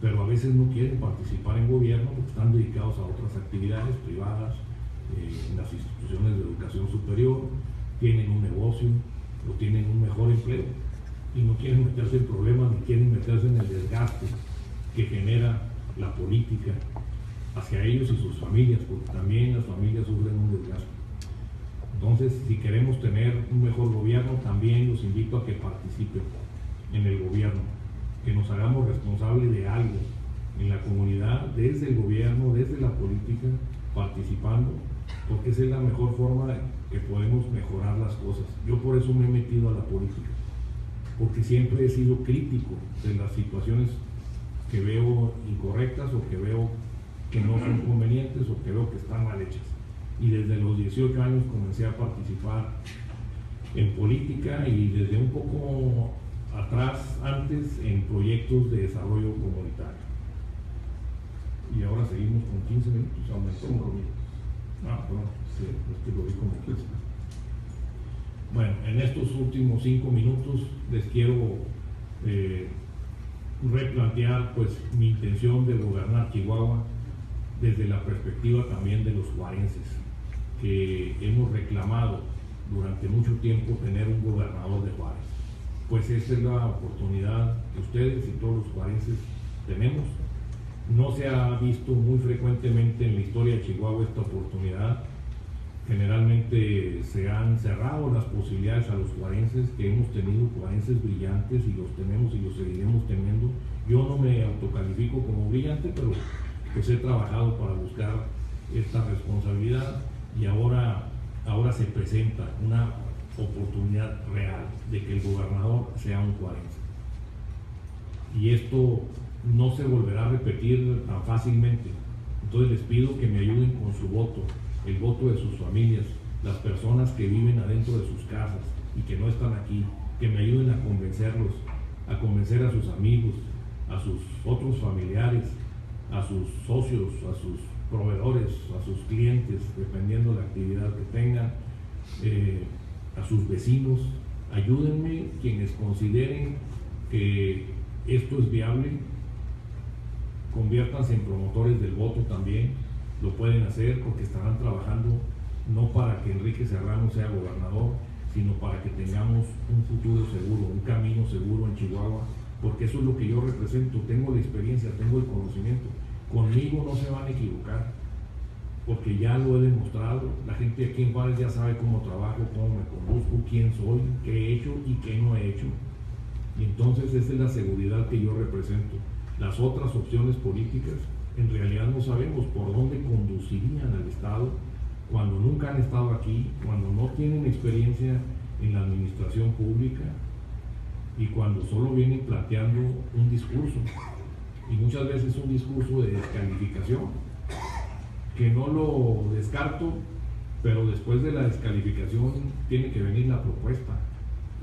Pero a veces no quieren participar en gobierno porque están dedicados a otras actividades privadas, en las instituciones de educación superior, tienen un negocio o tienen un mejor empleo y no quieren meterse en problemas ni quieren meterse en el desgaste que genera la política hacia ellos y sus familias, porque también las familias sufren un desgaste. Entonces, si queremos tener un mejor gobierno, también los invito a que participen en el gobierno, que nos hagamos responsables de algo en la comunidad, desde el gobierno, desde la política, participando, porque esa es la mejor forma que podemos mejorar las cosas. Yo por eso me he metido a la política, porque siempre he sido crítico de las situaciones que veo incorrectas o que veo que no son convenientes o que veo que están mal hechas. Y desde los 18 años comencé a participar en política y desde un poco atrás, antes, en proyectos de desarrollo comunitario. Y ahora seguimos con 15 minutos, aumentó un poquito. Bueno, sí, lo vi como 15. Bueno, en estos últimos 5 minutos les quiero replantear pues mi intención de gobernar Chihuahua desde la perspectiva también de los juarenses, que hemos reclamado durante mucho tiempo tener un gobernador de Juárez. Pues esta es la oportunidad que ustedes y todos los juarenses tenemos. No se ha visto muy frecuentemente en la historia de Chihuahua esta oportunidad. Generalmente se han cerrado las posibilidades a los juarenses, que hemos tenido juarenses brillantes y los tenemos y los seguiremos teniendo. Yo no me autocalifico como brillante, pero pues he trabajado para buscar esta responsabilidad y ahora se presenta una oportunidad real de que el gobernador sea un juarense. Y esto no se volverá a repetir tan fácilmente. Entonces les pido que me ayuden con su voto, el voto de sus familias, las personas que viven adentro de sus casas y que no están aquí, que me ayuden a convencerlos, a convencer a sus amigos, a sus otros familiares, a sus socios, a sus proveedores, a sus clientes, dependiendo de la actividad que tengan, a sus vecinos. Ayúdenme quienes consideren que esto es viable, conviértanse en promotores del voto también, lo pueden hacer porque estarán trabajando no para que Enrique Serrano sea gobernador, sino para que tengamos un futuro seguro, un camino seguro en Chihuahua, porque eso es lo que yo represento. Tengo la experiencia, tengo el conocimiento. Conmigo no se van a equivocar, porque ya lo he demostrado. La gente aquí en Juárez ya sabe cómo trabajo, cómo me conozco, quién soy, qué he hecho y qué no he hecho. Y entonces esa es la seguridad que yo represento. Las otras opciones políticas en realidad no sabemos por dónde conducirían al Estado cuando nunca han estado aquí, cuando no tienen experiencia en la administración pública y cuando solo vienen planteando un discurso, y muchas veces un discurso de descalificación, que no lo descarto, pero después de la descalificación tiene que venir la propuesta,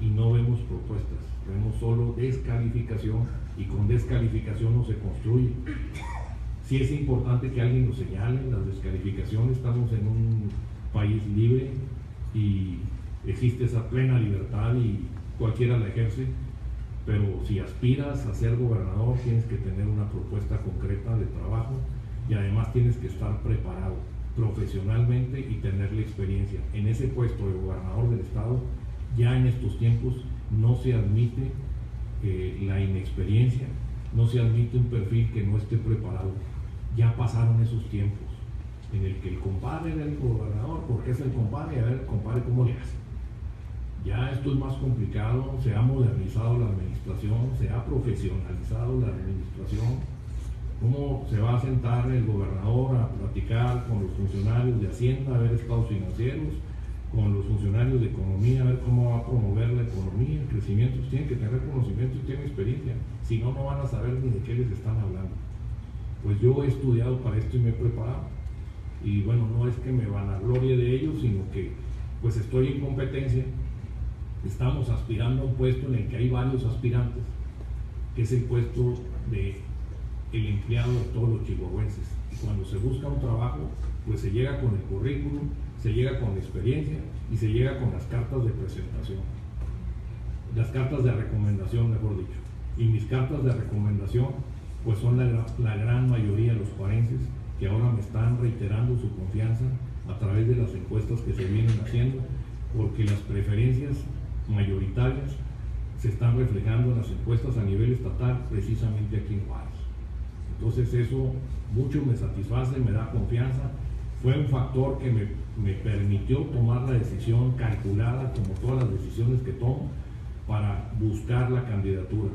y no vemos propuestas, vemos solo descalificación, y con descalificación no se construye. Sí es importante que alguien lo señale, las descalificaciones, estamos en un país libre y existe esa plena libertad y cualquiera la ejerce, pero si aspiras a ser gobernador tienes que tener una propuesta concreta de trabajo y además tienes que estar preparado profesionalmente y tener la experiencia. En ese puesto de gobernador del estado, ya en estos tiempos no se admite la inexperiencia, no se admite un perfil que no esté preparado. Ya pasaron esos tiempos en el que el compadre era el gobernador, porque es el compadre, a ver, compadre, ¿cómo le hace? Ya esto es más complicado, se ha modernizado la administración, se ha profesionalizado la administración. ¿Cómo se va a sentar el gobernador a platicar con los funcionarios de Hacienda, a ver estados financieros, con los funcionarios de economía, a ver cómo va a promover la economía, el crecimiento? Tienen que tener conocimiento y tienen experiencia, si no, no van a saber ni de qué les están hablando. Pues yo he estudiado para esto y me he preparado, y bueno, no es que me vanaglorie de ello, sino que pues estoy en competencia. Estamos aspirando a un puesto en el que hay varios aspirantes, que es el puesto de el empleado de todos los chihuahuenses. Y cuando se busca un trabajo, pues se llega con el currículum, se llega con la experiencia y se llega con las cartas de presentación, las cartas de recomendación, mejor dicho. Y mis cartas de recomendación pues son la gran mayoría de los juarenses, que ahora me están reiterando su confianza a través de las encuestas que se vienen haciendo, porque las preferencias mayoritarias se están reflejando en las encuestas a nivel estatal, precisamente aquí en Juárez. Entonces eso mucho me satisface, me da confianza. Fue un factor que me permitió tomar la decisión calculada, como todas las decisiones que tomo, para buscar la candidatura.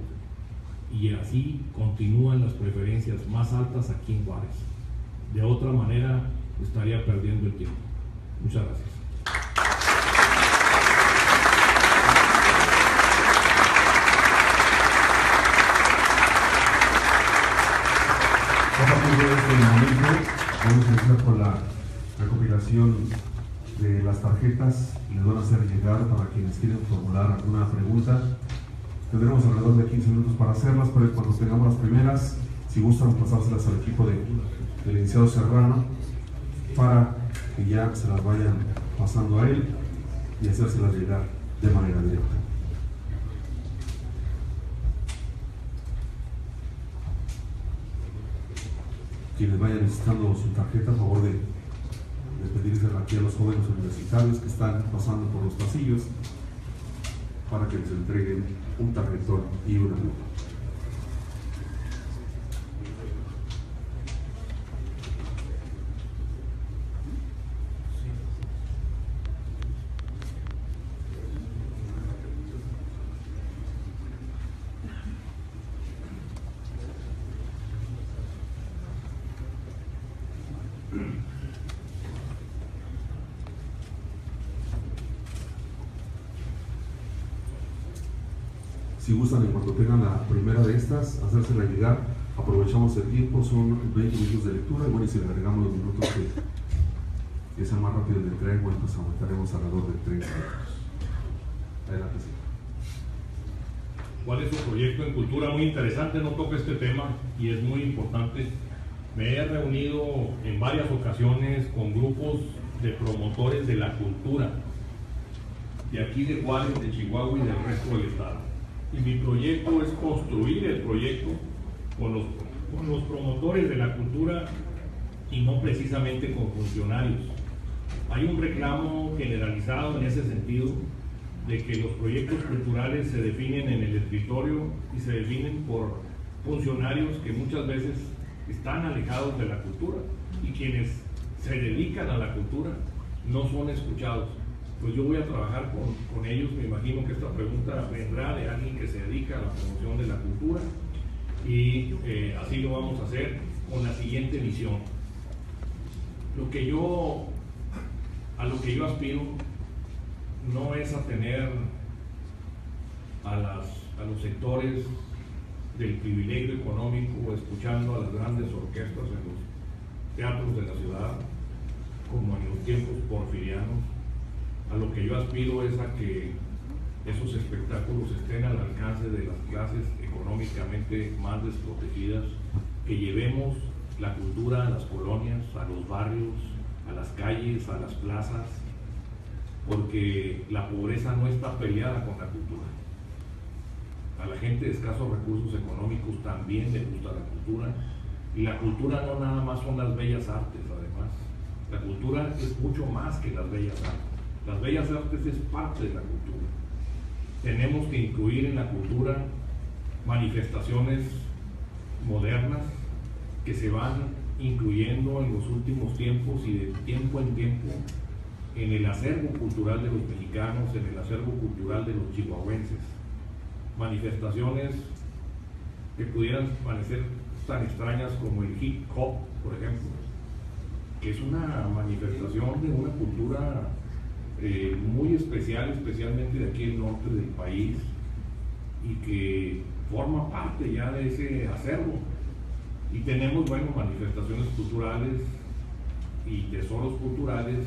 Y así continúan las preferencias más altas aquí en Juárez. De otra manera estaría perdiendo el tiempo. Muchas gracias. A partir de este momento vamos a empezar con la recopilación de las tarjetas. Les van a hacer llegar para quienes quieren formular alguna pregunta. Tendremos alrededor de 15 minutos para hacerlas, pero cuando tengamos las primeras, si gustan pasárselas al equipo del licenciado Serrano para que ya se las vayan pasando a él y hacérselas llegar. de manera directa. Quienes vayan necesitando su tarjeta, a favor de pedirles aquí a los jóvenes universitarios que están pasando por los pasillos para que les entreguen un tarjetón y una lupa. Si gustan, en cuanto tengan la primera de estas, hacérsela llegar. Aprovechamos el tiempo, son 20 minutos de lectura, y bueno, y si le agregamos los minutos que sean más rápidos de entrega, bueno, pues aumentaremos alrededor de 30 minutos. Adelante, sí. ¿Cuál es su proyecto en cultura? Muy interesante, no toca este tema y es muy importante. Me he reunido en varias ocasiones con grupos de promotores de la cultura, de aquí de Juárez, de Chihuahua y del resto del estado. Y mi proyecto es construir el proyecto con los promotores de la cultura y no precisamente con funcionarios. Hay un reclamo generalizado en ese sentido de que los proyectos culturales se definen en el escritorio y se definen por funcionarios que muchas veces están alejados de la cultura, y quienes se dedican a la cultura no son escuchados. Pues yo voy a trabajar con ellos. Me imagino que esta pregunta vendrá de alguien que se dedica a la promoción de la cultura, y así lo vamos a hacer con la siguiente visión. A lo que yo aspiro no es a tener a los sectores del privilegio económico escuchando a las grandes orquestas en los teatros de la ciudad, como en los tiempos porfirianos. A lo que yo aspiro es a que esos espectáculos estén al alcance de las clases económicamente más desprotegidas, que llevemos la cultura a las colonias, a los barrios, a las calles, a las plazas, porque la pobreza no está peleada con la cultura. A la gente de escasos recursos económicos también le gusta la cultura, y la cultura no nada más son las bellas artes. Además, la cultura es mucho más que las bellas artes. Las bellas artes es parte de la cultura. Tenemos que incluir en la cultura manifestaciones modernas que se van incluyendo en los últimos tiempos y de tiempo en tiempo en el acervo cultural de los mexicanos, en el acervo cultural de los chihuahuenses. Manifestaciones que pudieran parecer tan extrañas como el hip hop, por ejemplo, que es una manifestación de una cultura muy especial, especialmente de aquí el norte del país, y que forma parte ya de ese acervo. Y tenemos, bueno, manifestaciones culturales y tesoros culturales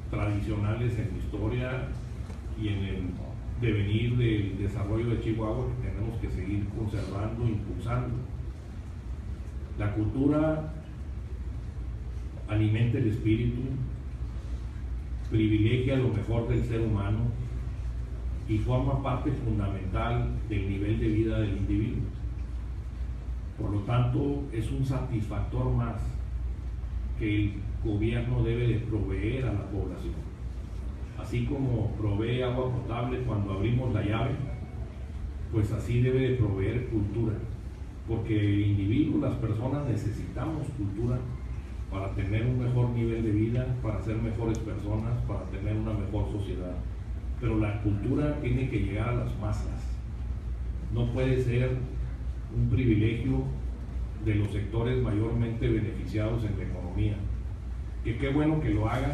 tradicionales en la historia y en el devenir del desarrollo de Chihuahua, que tenemos que seguir conservando e impulsando. La cultura alimenta el espíritu, privilegia lo mejor del ser humano y forma parte fundamental del nivel de vida del individuo. Por lo tanto, es un satisfactor más que el gobierno debe de proveer a la población. Así como provee agua potable cuando abrimos la llave, pues así debe de proveer cultura, porque el individuo, las personas, necesitamos cultura para tener un mejor nivel de vida, para ser mejores personas, para tener una mejor sociedad. Pero la cultura tiene que llegar a las masas. No puede ser un privilegio de los sectores mayormente beneficiados en la economía. Que qué bueno que lo hagan,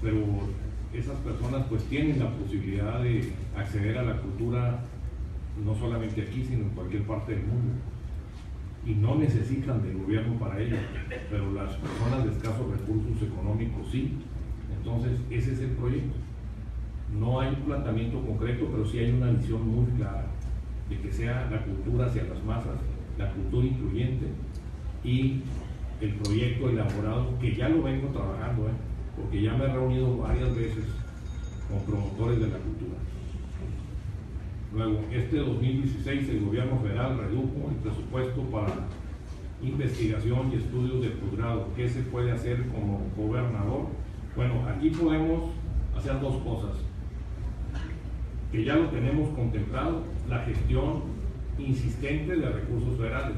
pero esas personas pues tienen la posibilidad de acceder a la cultura no solamente aquí, sino en cualquier parte del mundo. Y no necesitan del gobierno para ello, pero las personas de escasos recursos económicos sí. Entonces ese es el proyecto. No hay un planteamiento concreto, pero sí hay una visión muy clara de que sea la cultura hacia las masas, la cultura incluyente, y el proyecto elaborado, que ya lo vengo trabajando, porque ya me he reunido varias veces con promotores de la cultura. Luego, este 2016 el gobierno federal redujo el presupuesto para investigación y estudios de posgrado. ¿Qué se puede hacer como gobernador? Bueno, aquí podemos hacer dos cosas, que ya lo tenemos contemplado: la gestión insistente de recursos federales.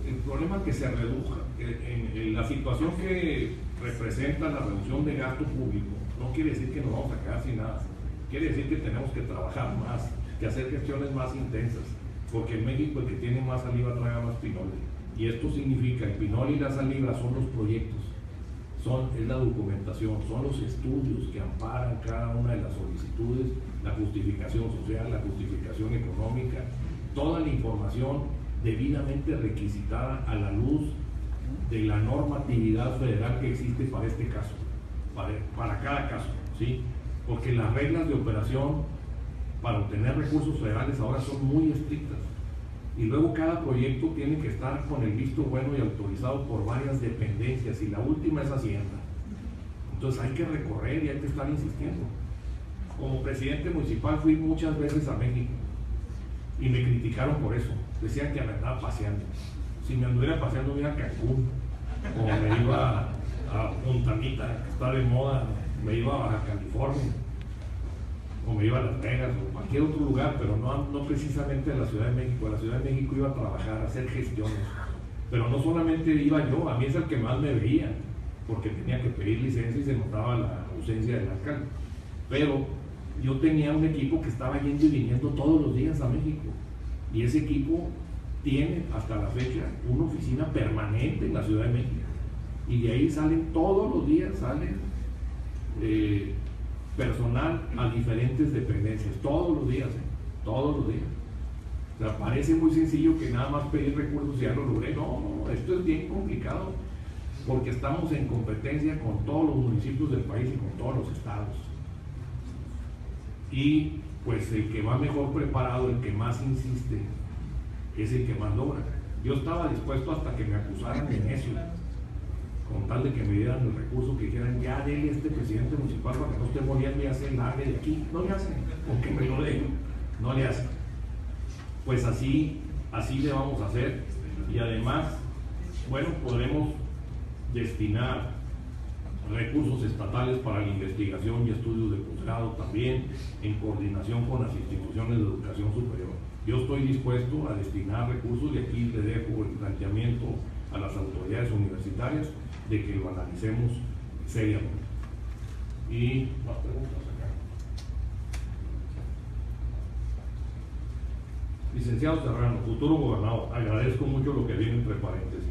El problema que se reduja, en la situación que representa la reducción de gasto público, no quiere decir que nos vamos a quedar sin nada. Quiere decir que tenemos que trabajar más, que hacer gestiones más intensas, porque en México el que tiene más saliva traga más pinole. Y esto significa, el pinole y la saliva son los proyectos, es la documentación, son los estudios que amparan cada una de las solicitudes, la justificación social, la justificación económica, toda la información debidamente requisitada a la luz de la normatividad federal que existe para este caso, para cada caso, ¿sí? Porque las reglas de operación para obtener recursos federales ahora son muy estrictas, y luego cada proyecto tiene que estar con el visto bueno y autorizado por varias dependencias, y la última es Hacienda. Entonces hay que recorrer y hay que estar insistiendo. Como presidente municipal fui muchas veces a México y me criticaron por eso. Decían que me andaba paseando. Si me anduviera paseando me iba a Cancún, o me iba a Punta Mita, que está de moda, me iba a Baja California, o me iba a Las Vegas, o cualquier otro lugar, pero no precisamente a la Ciudad de México. A la Ciudad de México iba a trabajar, a hacer gestiones. Pero no solamente iba yo, a mí es el que más me veía, porque tenía que pedir licencia y se notaba la ausencia del alcalde. Pero yo tenía un equipo que estaba yendo y viniendo todos los días a México, y ese equipo tiene hasta la fecha una oficina permanente en la Ciudad de México, y de ahí salen todos los días, personal a diferentes dependencias, todos los días. O sea, parece muy sencillo que nada más pedir recursos y ya lo logré. No, esto es bien complicado, porque estamos en competencia con todos los municipios del país y con todos los estados. Y pues el que va mejor preparado, el que más insiste, es el que más logra. Yo estaba dispuesto hasta que me acusaran de necio, con tal de que me dieran el recurso, que dijeran: ya dele este presidente municipal para que no esté moliendo y hace el AVE de aquí. No le hacen, aunque me lo den, no le hacen. Pues así le vamos a hacer. Y además, bueno, podremos destinar recursos estatales para la investigación y estudios de posgrado también, en coordinación con las instituciones de educación superior. Yo estoy dispuesto a destinar recursos, y aquí le dejo el planteamiento a las autoridades universitarias de que lo analicemos seriamente. Y más preguntas acá. Licenciado Serrano, futuro gobernador, agradezco mucho lo que viene entre paréntesis,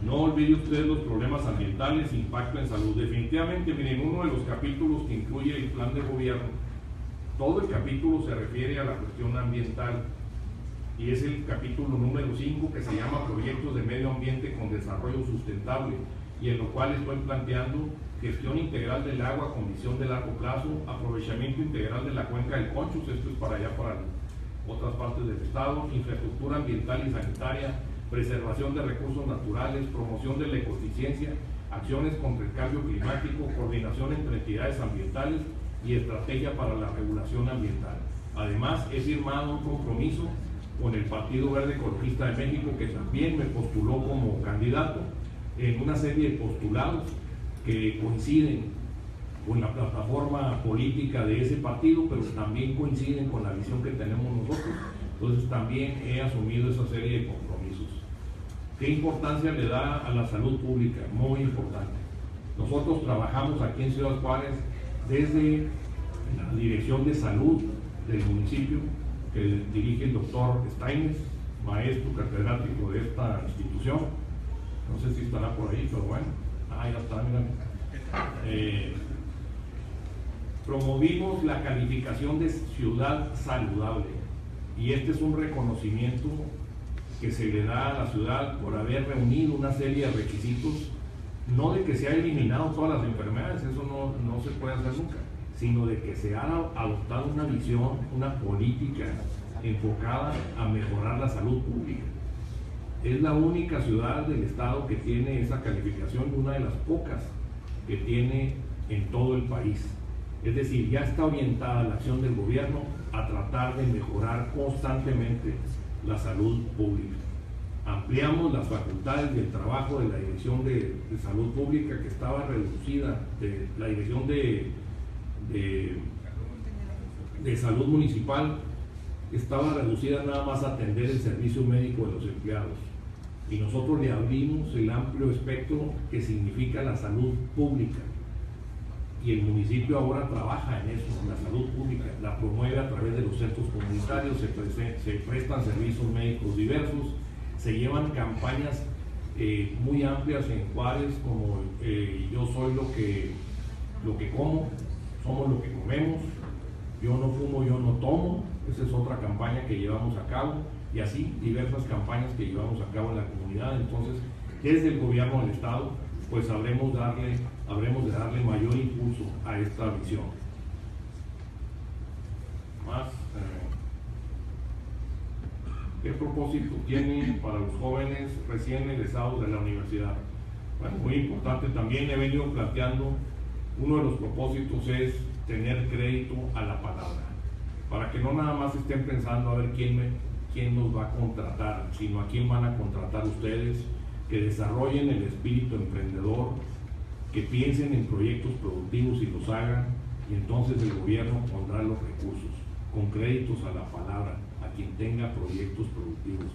No olvide usted los problemas ambientales, impacto en salud. Definitivamente, miren, uno de los capítulos que incluye el plan de gobierno, todo el capítulo se refiere a la cuestión ambiental, y es el capítulo número 5, que se llama Proyectos de Medio Ambiente con Desarrollo Sustentable, y en lo cual estoy planteando gestión integral del agua con visión de largo plazo, aprovechamiento integral de la cuenca del Conchos, esto es para allá, para otras partes del estado, infraestructura ambiental y sanitaria, preservación de recursos naturales, promoción de la ecoeficiencia, acciones contra el cambio climático, coordinación entre entidades ambientales y estrategia para la regulación ambiental. Además, he firmado un compromiso con el Partido Verde Ecologista de México, que también me postuló como candidato, en una serie de postulados que coinciden con la plataforma política de ese partido, pero también coinciden con la visión que tenemos nosotros. Entonces también he asumido esa serie de compromisos. ¿Qué importancia le da a la salud pública? Muy importante. Nosotros trabajamos aquí en Ciudad Juárez desde la Dirección de Salud del municipio, que dirige el doctor Steines, maestro catedrático de esta institución. No sé si estará por ahí, pero bueno, ya está, mira. Promovimos la calificación de ciudad saludable, y este es un reconocimiento que se le da a la ciudad por haber reunido una serie de requisitos, no de que se ha eliminado todas las enfermedades, eso no se puede hacer nunca, sino de que se ha adoptado una visión, una política enfocada a mejorar la salud pública. Es la única ciudad del estado que tiene esa calificación, y una de las pocas que tiene en todo el país. Es decir, ya está orientada la acción del gobierno a tratar de mejorar constantemente la salud pública. Ampliamos las facultades del trabajo de la Dirección de Salud Pública, que estaba reducida, de la Dirección de Salud Municipal, estaba reducida nada más a atender el servicio médico de los empleados. Y nosotros le abrimos el amplio espectro que significa la salud pública. Y el municipio ahora trabaja en eso, en la salud pública, la promueve a través de los centros comunitarios, se prestan servicios médicos diversos, se llevan campañas muy amplias en Juárez, como yo soy lo que como, somos lo que comemos, yo no fumo, yo no tomo. Esa es otra campaña que llevamos a cabo, y así diversas campañas que llevamos a cabo en la comunidad. Entonces, desde el gobierno del estado, pues habremos de darle mayor impulso a esta visión. Más, ¿qué propósito tiene para los jóvenes recién egresados de la universidad? Bueno, muy importante también, he venido planteando, uno de los propósitos es tener crédito a la palabra, para que no nada más estén pensando a ver quién nos va a contratar, sino a quién van a contratar ustedes, que desarrollen el espíritu emprendedor, que piensen en proyectos productivos y los hagan, y entonces el gobierno pondrá los recursos, con créditos a la palabra, a quien tenga proyectos productivos,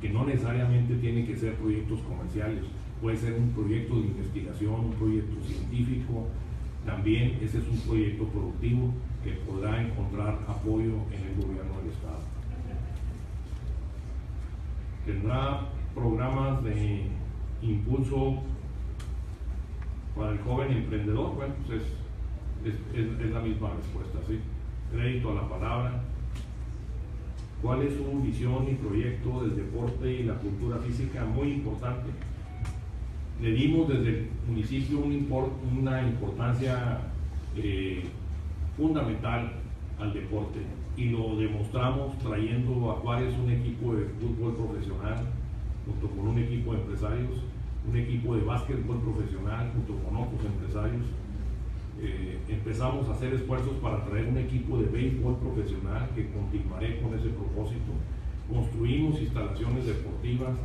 que no necesariamente tienen que ser proyectos comerciales, puede ser un proyecto de investigación, un proyecto científico, también ese es un proyecto productivo que podrá encontrar apoyo en el gobierno del estado. Tendrá programas de impulso para el joven emprendedor. Bueno, pues es la misma respuesta, ¿sí? Crédito a la palabra. ¿Cuál es su visión y proyecto del deporte y la cultura física? Muy importante. Le dimos desde el municipio una importancia fundamental al deporte, y lo demostramos trayendo a Juárez un equipo de fútbol profesional junto con un equipo de empresarios, un equipo de básquetbol profesional junto con otros empresarios. Empezamos a hacer esfuerzos para traer un equipo de béisbol profesional, que continuaré con ese propósito. Construimos instalaciones deportivas,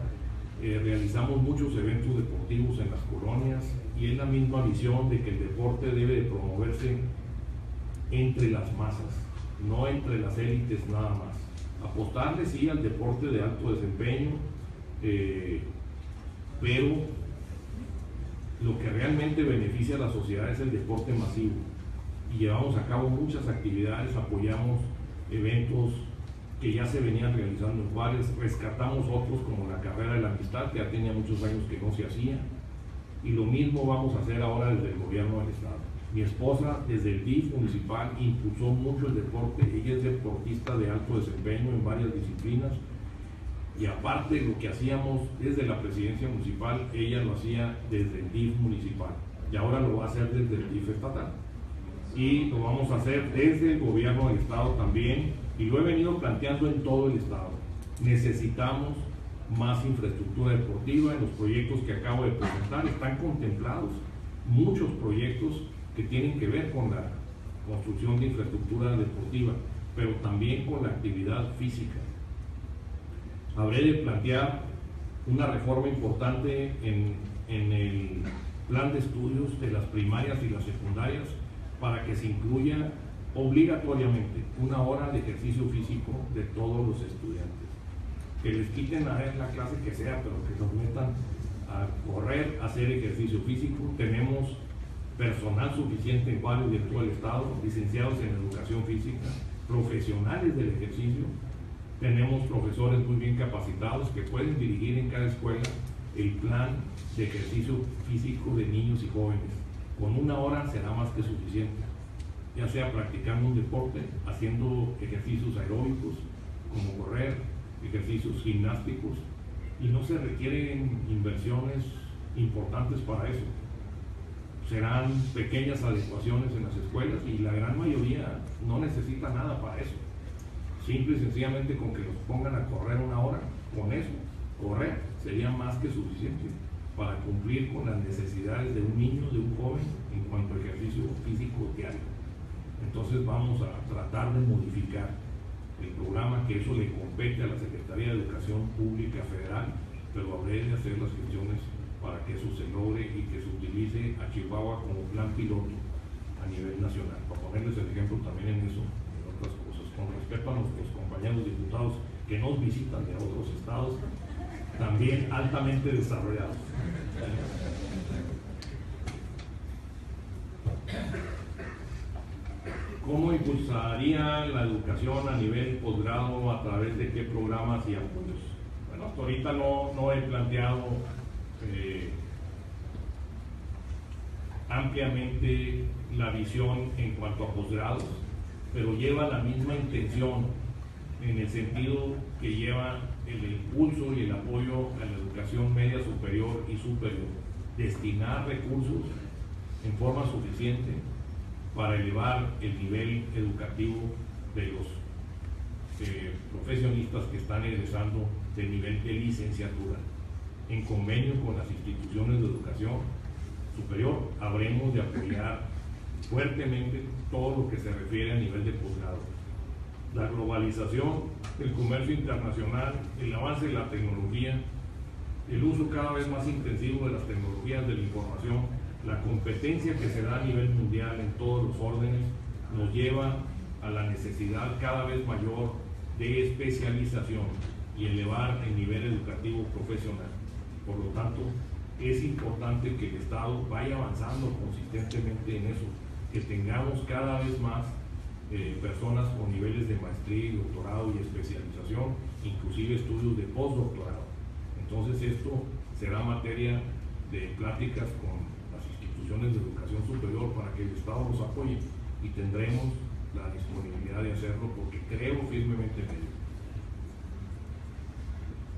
realizamos muchos eventos deportivos en las colonias, y es la misma visión de que el deporte debe de promoverse entre las masas, no entre las élites nada más. Apostarle sí al deporte de alto desempeño, pero lo que realmente beneficia a la sociedad es el deporte masivo, y llevamos a cabo muchas actividades, apoyamos eventos que ya se venían realizando en Juárez, rescatamos otros como la carrera de la amistad, que ya tenía muchos años que no se hacía, y lo mismo vamos a hacer ahora desde el gobierno del estado. Mi esposa, desde el DIF municipal, impulsó mucho el deporte. Ella es deportista de alto desempeño en varias disciplinas, y aparte lo que hacíamos desde la presidencia municipal, ella lo hacía desde el DIF municipal, y ahora lo va a hacer desde el DIF estatal, y lo vamos a hacer desde el gobierno del estado también, y lo he venido planteando en todo el estado. Necesitamos más infraestructura deportiva. En los proyectos que acabo de presentar están contemplados muchos proyectos que tienen que ver con la construcción de infraestructura deportiva, pero también con la actividad física. Habré de plantear una reforma importante en el plan de estudios de las primarias y las secundarias, para que se incluya obligatoriamente una hora de ejercicio físico de todos los estudiantes. Que les quiten a la clase que sea, pero que nos metan a correr, a hacer ejercicio físico. Tenemos personal suficiente en Juárez y en todo el estado, licenciados en educación física, profesionales del ejercicio. Tenemos profesores muy bien capacitados que pueden dirigir en cada escuela el plan de ejercicio físico de niños y jóvenes. Con una hora será más que suficiente, ya sea practicando un deporte, haciendo ejercicios aeróbicos como correr, ejercicios gimnásticos, y no se requieren inversiones importantes para eso. Serán pequeñas adecuaciones en las escuelas, y la gran mayoría no necesita nada para eso. Simple y sencillamente con que los pongan a correr una hora, con eso, correr sería más que suficiente para cumplir con las necesidades de un niño, de un joven, en cuanto a ejercicio físico diario. Entonces vamos a tratar de modificar el programa, que eso le compete a la Secretaría de Educación Pública Federal, pero habré de hacer las gestiones para que eso se logre y que se utilice a Chihuahua como plan piloto a nivel nacional, para ponerles el ejemplo también en eso, en otras cosas. Con respecto a nuestros compañeros diputados que nos visitan de otros estados, también altamente desarrollados. ¿Cómo impulsaría la educación a nivel posgrado? ¿A través de qué programas y apoyos? Bueno, hasta ahorita no he planteado ampliamente la visión en cuanto a posgrados, pero lleva la misma intención en el sentido que lleva el impulso y el apoyo a la educación media superior y superior. Destinar recursos en forma suficiente para elevar el nivel educativo de los profesionistas que están egresando del nivel de licenciatura. En convenio con las instituciones de educación superior, habremos de apoyar fuertemente todo lo que se refiere a nivel de posgrado. La globalización, el comercio internacional, el avance de la tecnología, el uso cada vez más intensivo de las tecnologías de la información, la competencia que se da a nivel mundial en todos los órdenes, nos lleva a la necesidad cada vez mayor de especialización y elevar el nivel educativo profesional. Por lo tanto, es importante que el Estado vaya avanzando consistentemente en eso, que tengamos cada vez más personas con niveles de maestría, doctorado y especialización, inclusive estudios de postdoctorado. Entonces esto será materia de pláticas con las instituciones de educación superior para que el Estado nos apoye, y tendremos la disponibilidad de hacerlo porque creo firmemente en ello.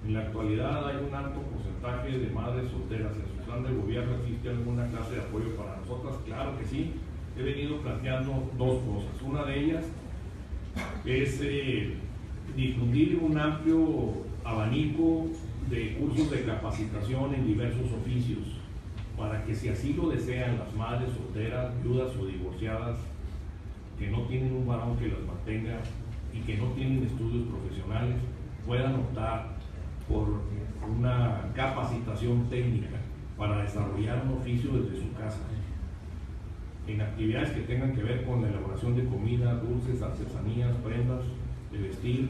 En la actualidad hay un alto porcentaje de madres solteras. ¿En su plan de gobierno existe alguna clase de apoyo para nosotras? Claro que sí. He venido planteando dos cosas. Una de ellas es difundir un amplio abanico de cursos de capacitación en diversos oficios, para que, si así lo desean las madres solteras, viudas o divorciadas, que no tienen un varón que las mantenga y que no tienen estudios profesionales, puedan optar por una capacitación técnica para desarrollar un oficio desde su casa, en actividades que tengan que ver con la elaboración de comida, dulces, artesanías, prendas de vestir,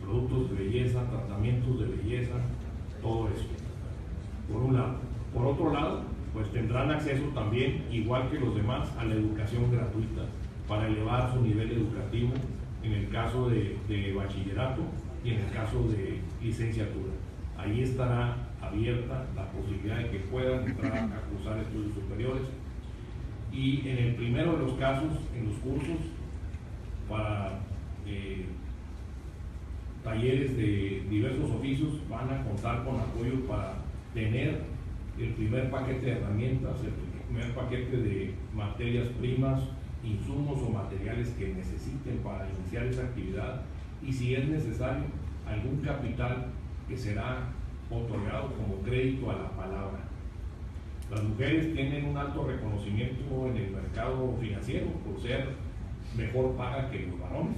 productos de belleza, tratamientos de belleza, todo eso, por un lado. Por otro lado, pues tendrán acceso también, igual que los demás, a la educación gratuita para elevar su nivel educativo, en el caso de bachillerato y en el caso de licenciatura. Ahí estará abierta la posibilidad de que puedan entrar a cursar estudios superiores. Y en el primero de los casos, en los cursos para talleres de diversos oficios, van a contar con apoyo para tener el primer paquete de herramientas, el primer paquete de materias primas, insumos o materiales que necesiten para iniciar esa actividad, y si es necesario, algún capital que será otorgado como crédito a la palabra. Las mujeres tienen un alto reconocimiento en el mercado financiero por ser mejor paga que los varones.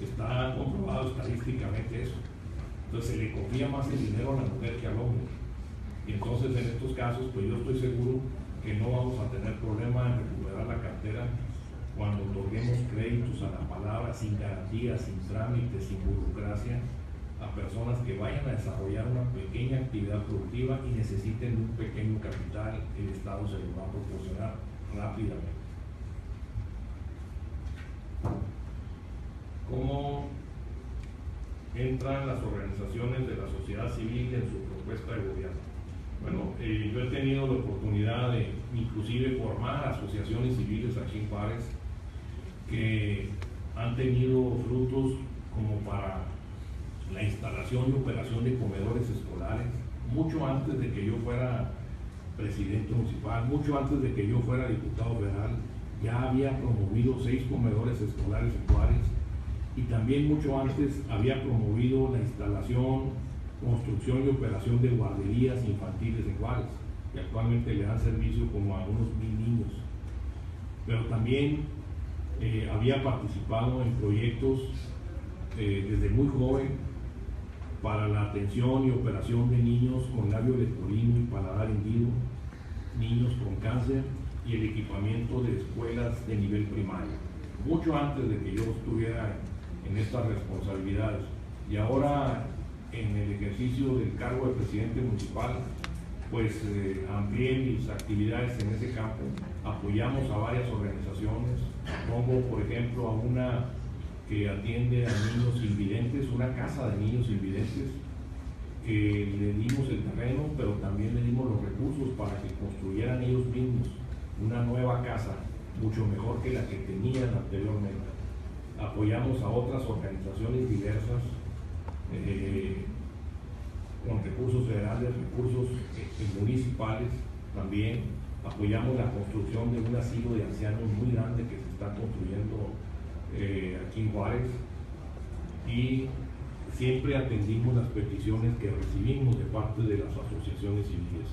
Está comprobado estadísticamente eso. Entonces se le confía más el dinero a la mujer que al hombre. Y entonces en estos casos, pues yo estoy seguro que no vamos a tener problema en recuperar la cartera cuando otorguemos créditos a la palabra, sin garantías, sin trámites, sin burocracia, a personas que vayan a desarrollar una pequeña actividad productiva y necesiten un pequeño capital. El Estado se lo va a proporcionar rápidamente. ¿Cómo entran las organizaciones de la sociedad civil en su propuesta de gobierno? Bueno, yo he tenido la oportunidad de inclusive formar asociaciones civiles aquí en Juárez que han tenido frutos como para la instalación y operación de comedores escolares, mucho antes de que yo fuera presidente municipal, mucho antes de que yo fuera diputado federal. Ya había promovido 6 comedores escolares en Juárez, y también mucho antes había promovido la instalación, construcción y operación de guarderías infantiles en Juárez, que actualmente le dan servicio como a unos 1000 niños. Pero también había participado en proyectos desde muy joven para la atención y operación de niños con labio leporino y paladar hendido, niños con cáncer y el equipamiento de escuelas de nivel primario, mucho antes de que yo estuviera en estas responsabilidades. Y ahora, en el ejercicio del cargo de presidente municipal, pues amplié mis actividades en ese campo. Apoyamos a varias organizaciones, pongo por ejemplo a una que atiende a niños invidentes, una casa de niños invidentes, que le dimos el terreno, pero también le dimos los recursos para que construyeran ellos mismos una nueva casa, mucho mejor que la que tenían anteriormente. Apoyamos a otras organizaciones diversas, con recursos federales, recursos municipales también. Apoyamos la construcción de un asilo de ancianos muy grande que se está construyendo aquí en Juárez, y siempre atendimos las peticiones que recibimos de parte de las asociaciones civiles.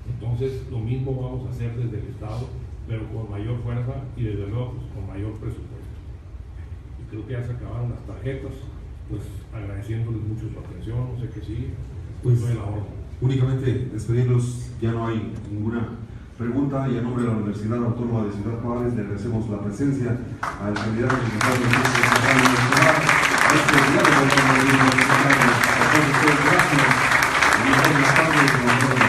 Entonces, lo mismo vamos a hacer desde el Estado, pero con mayor fuerza y desde luego pues, con mayor presupuesto. Y creo que ya se acabaron las tarjetas, pues agradeciéndoles mucho su atención, no sé qué sigue. Pues de la orden. Únicamente despedirlos, ya no hay ninguna pregunta, y en nombre de la Universidad Autónoma de Ciudad Juárez le agradecemos la presencia al candidato principal de la Universidad. Gracias.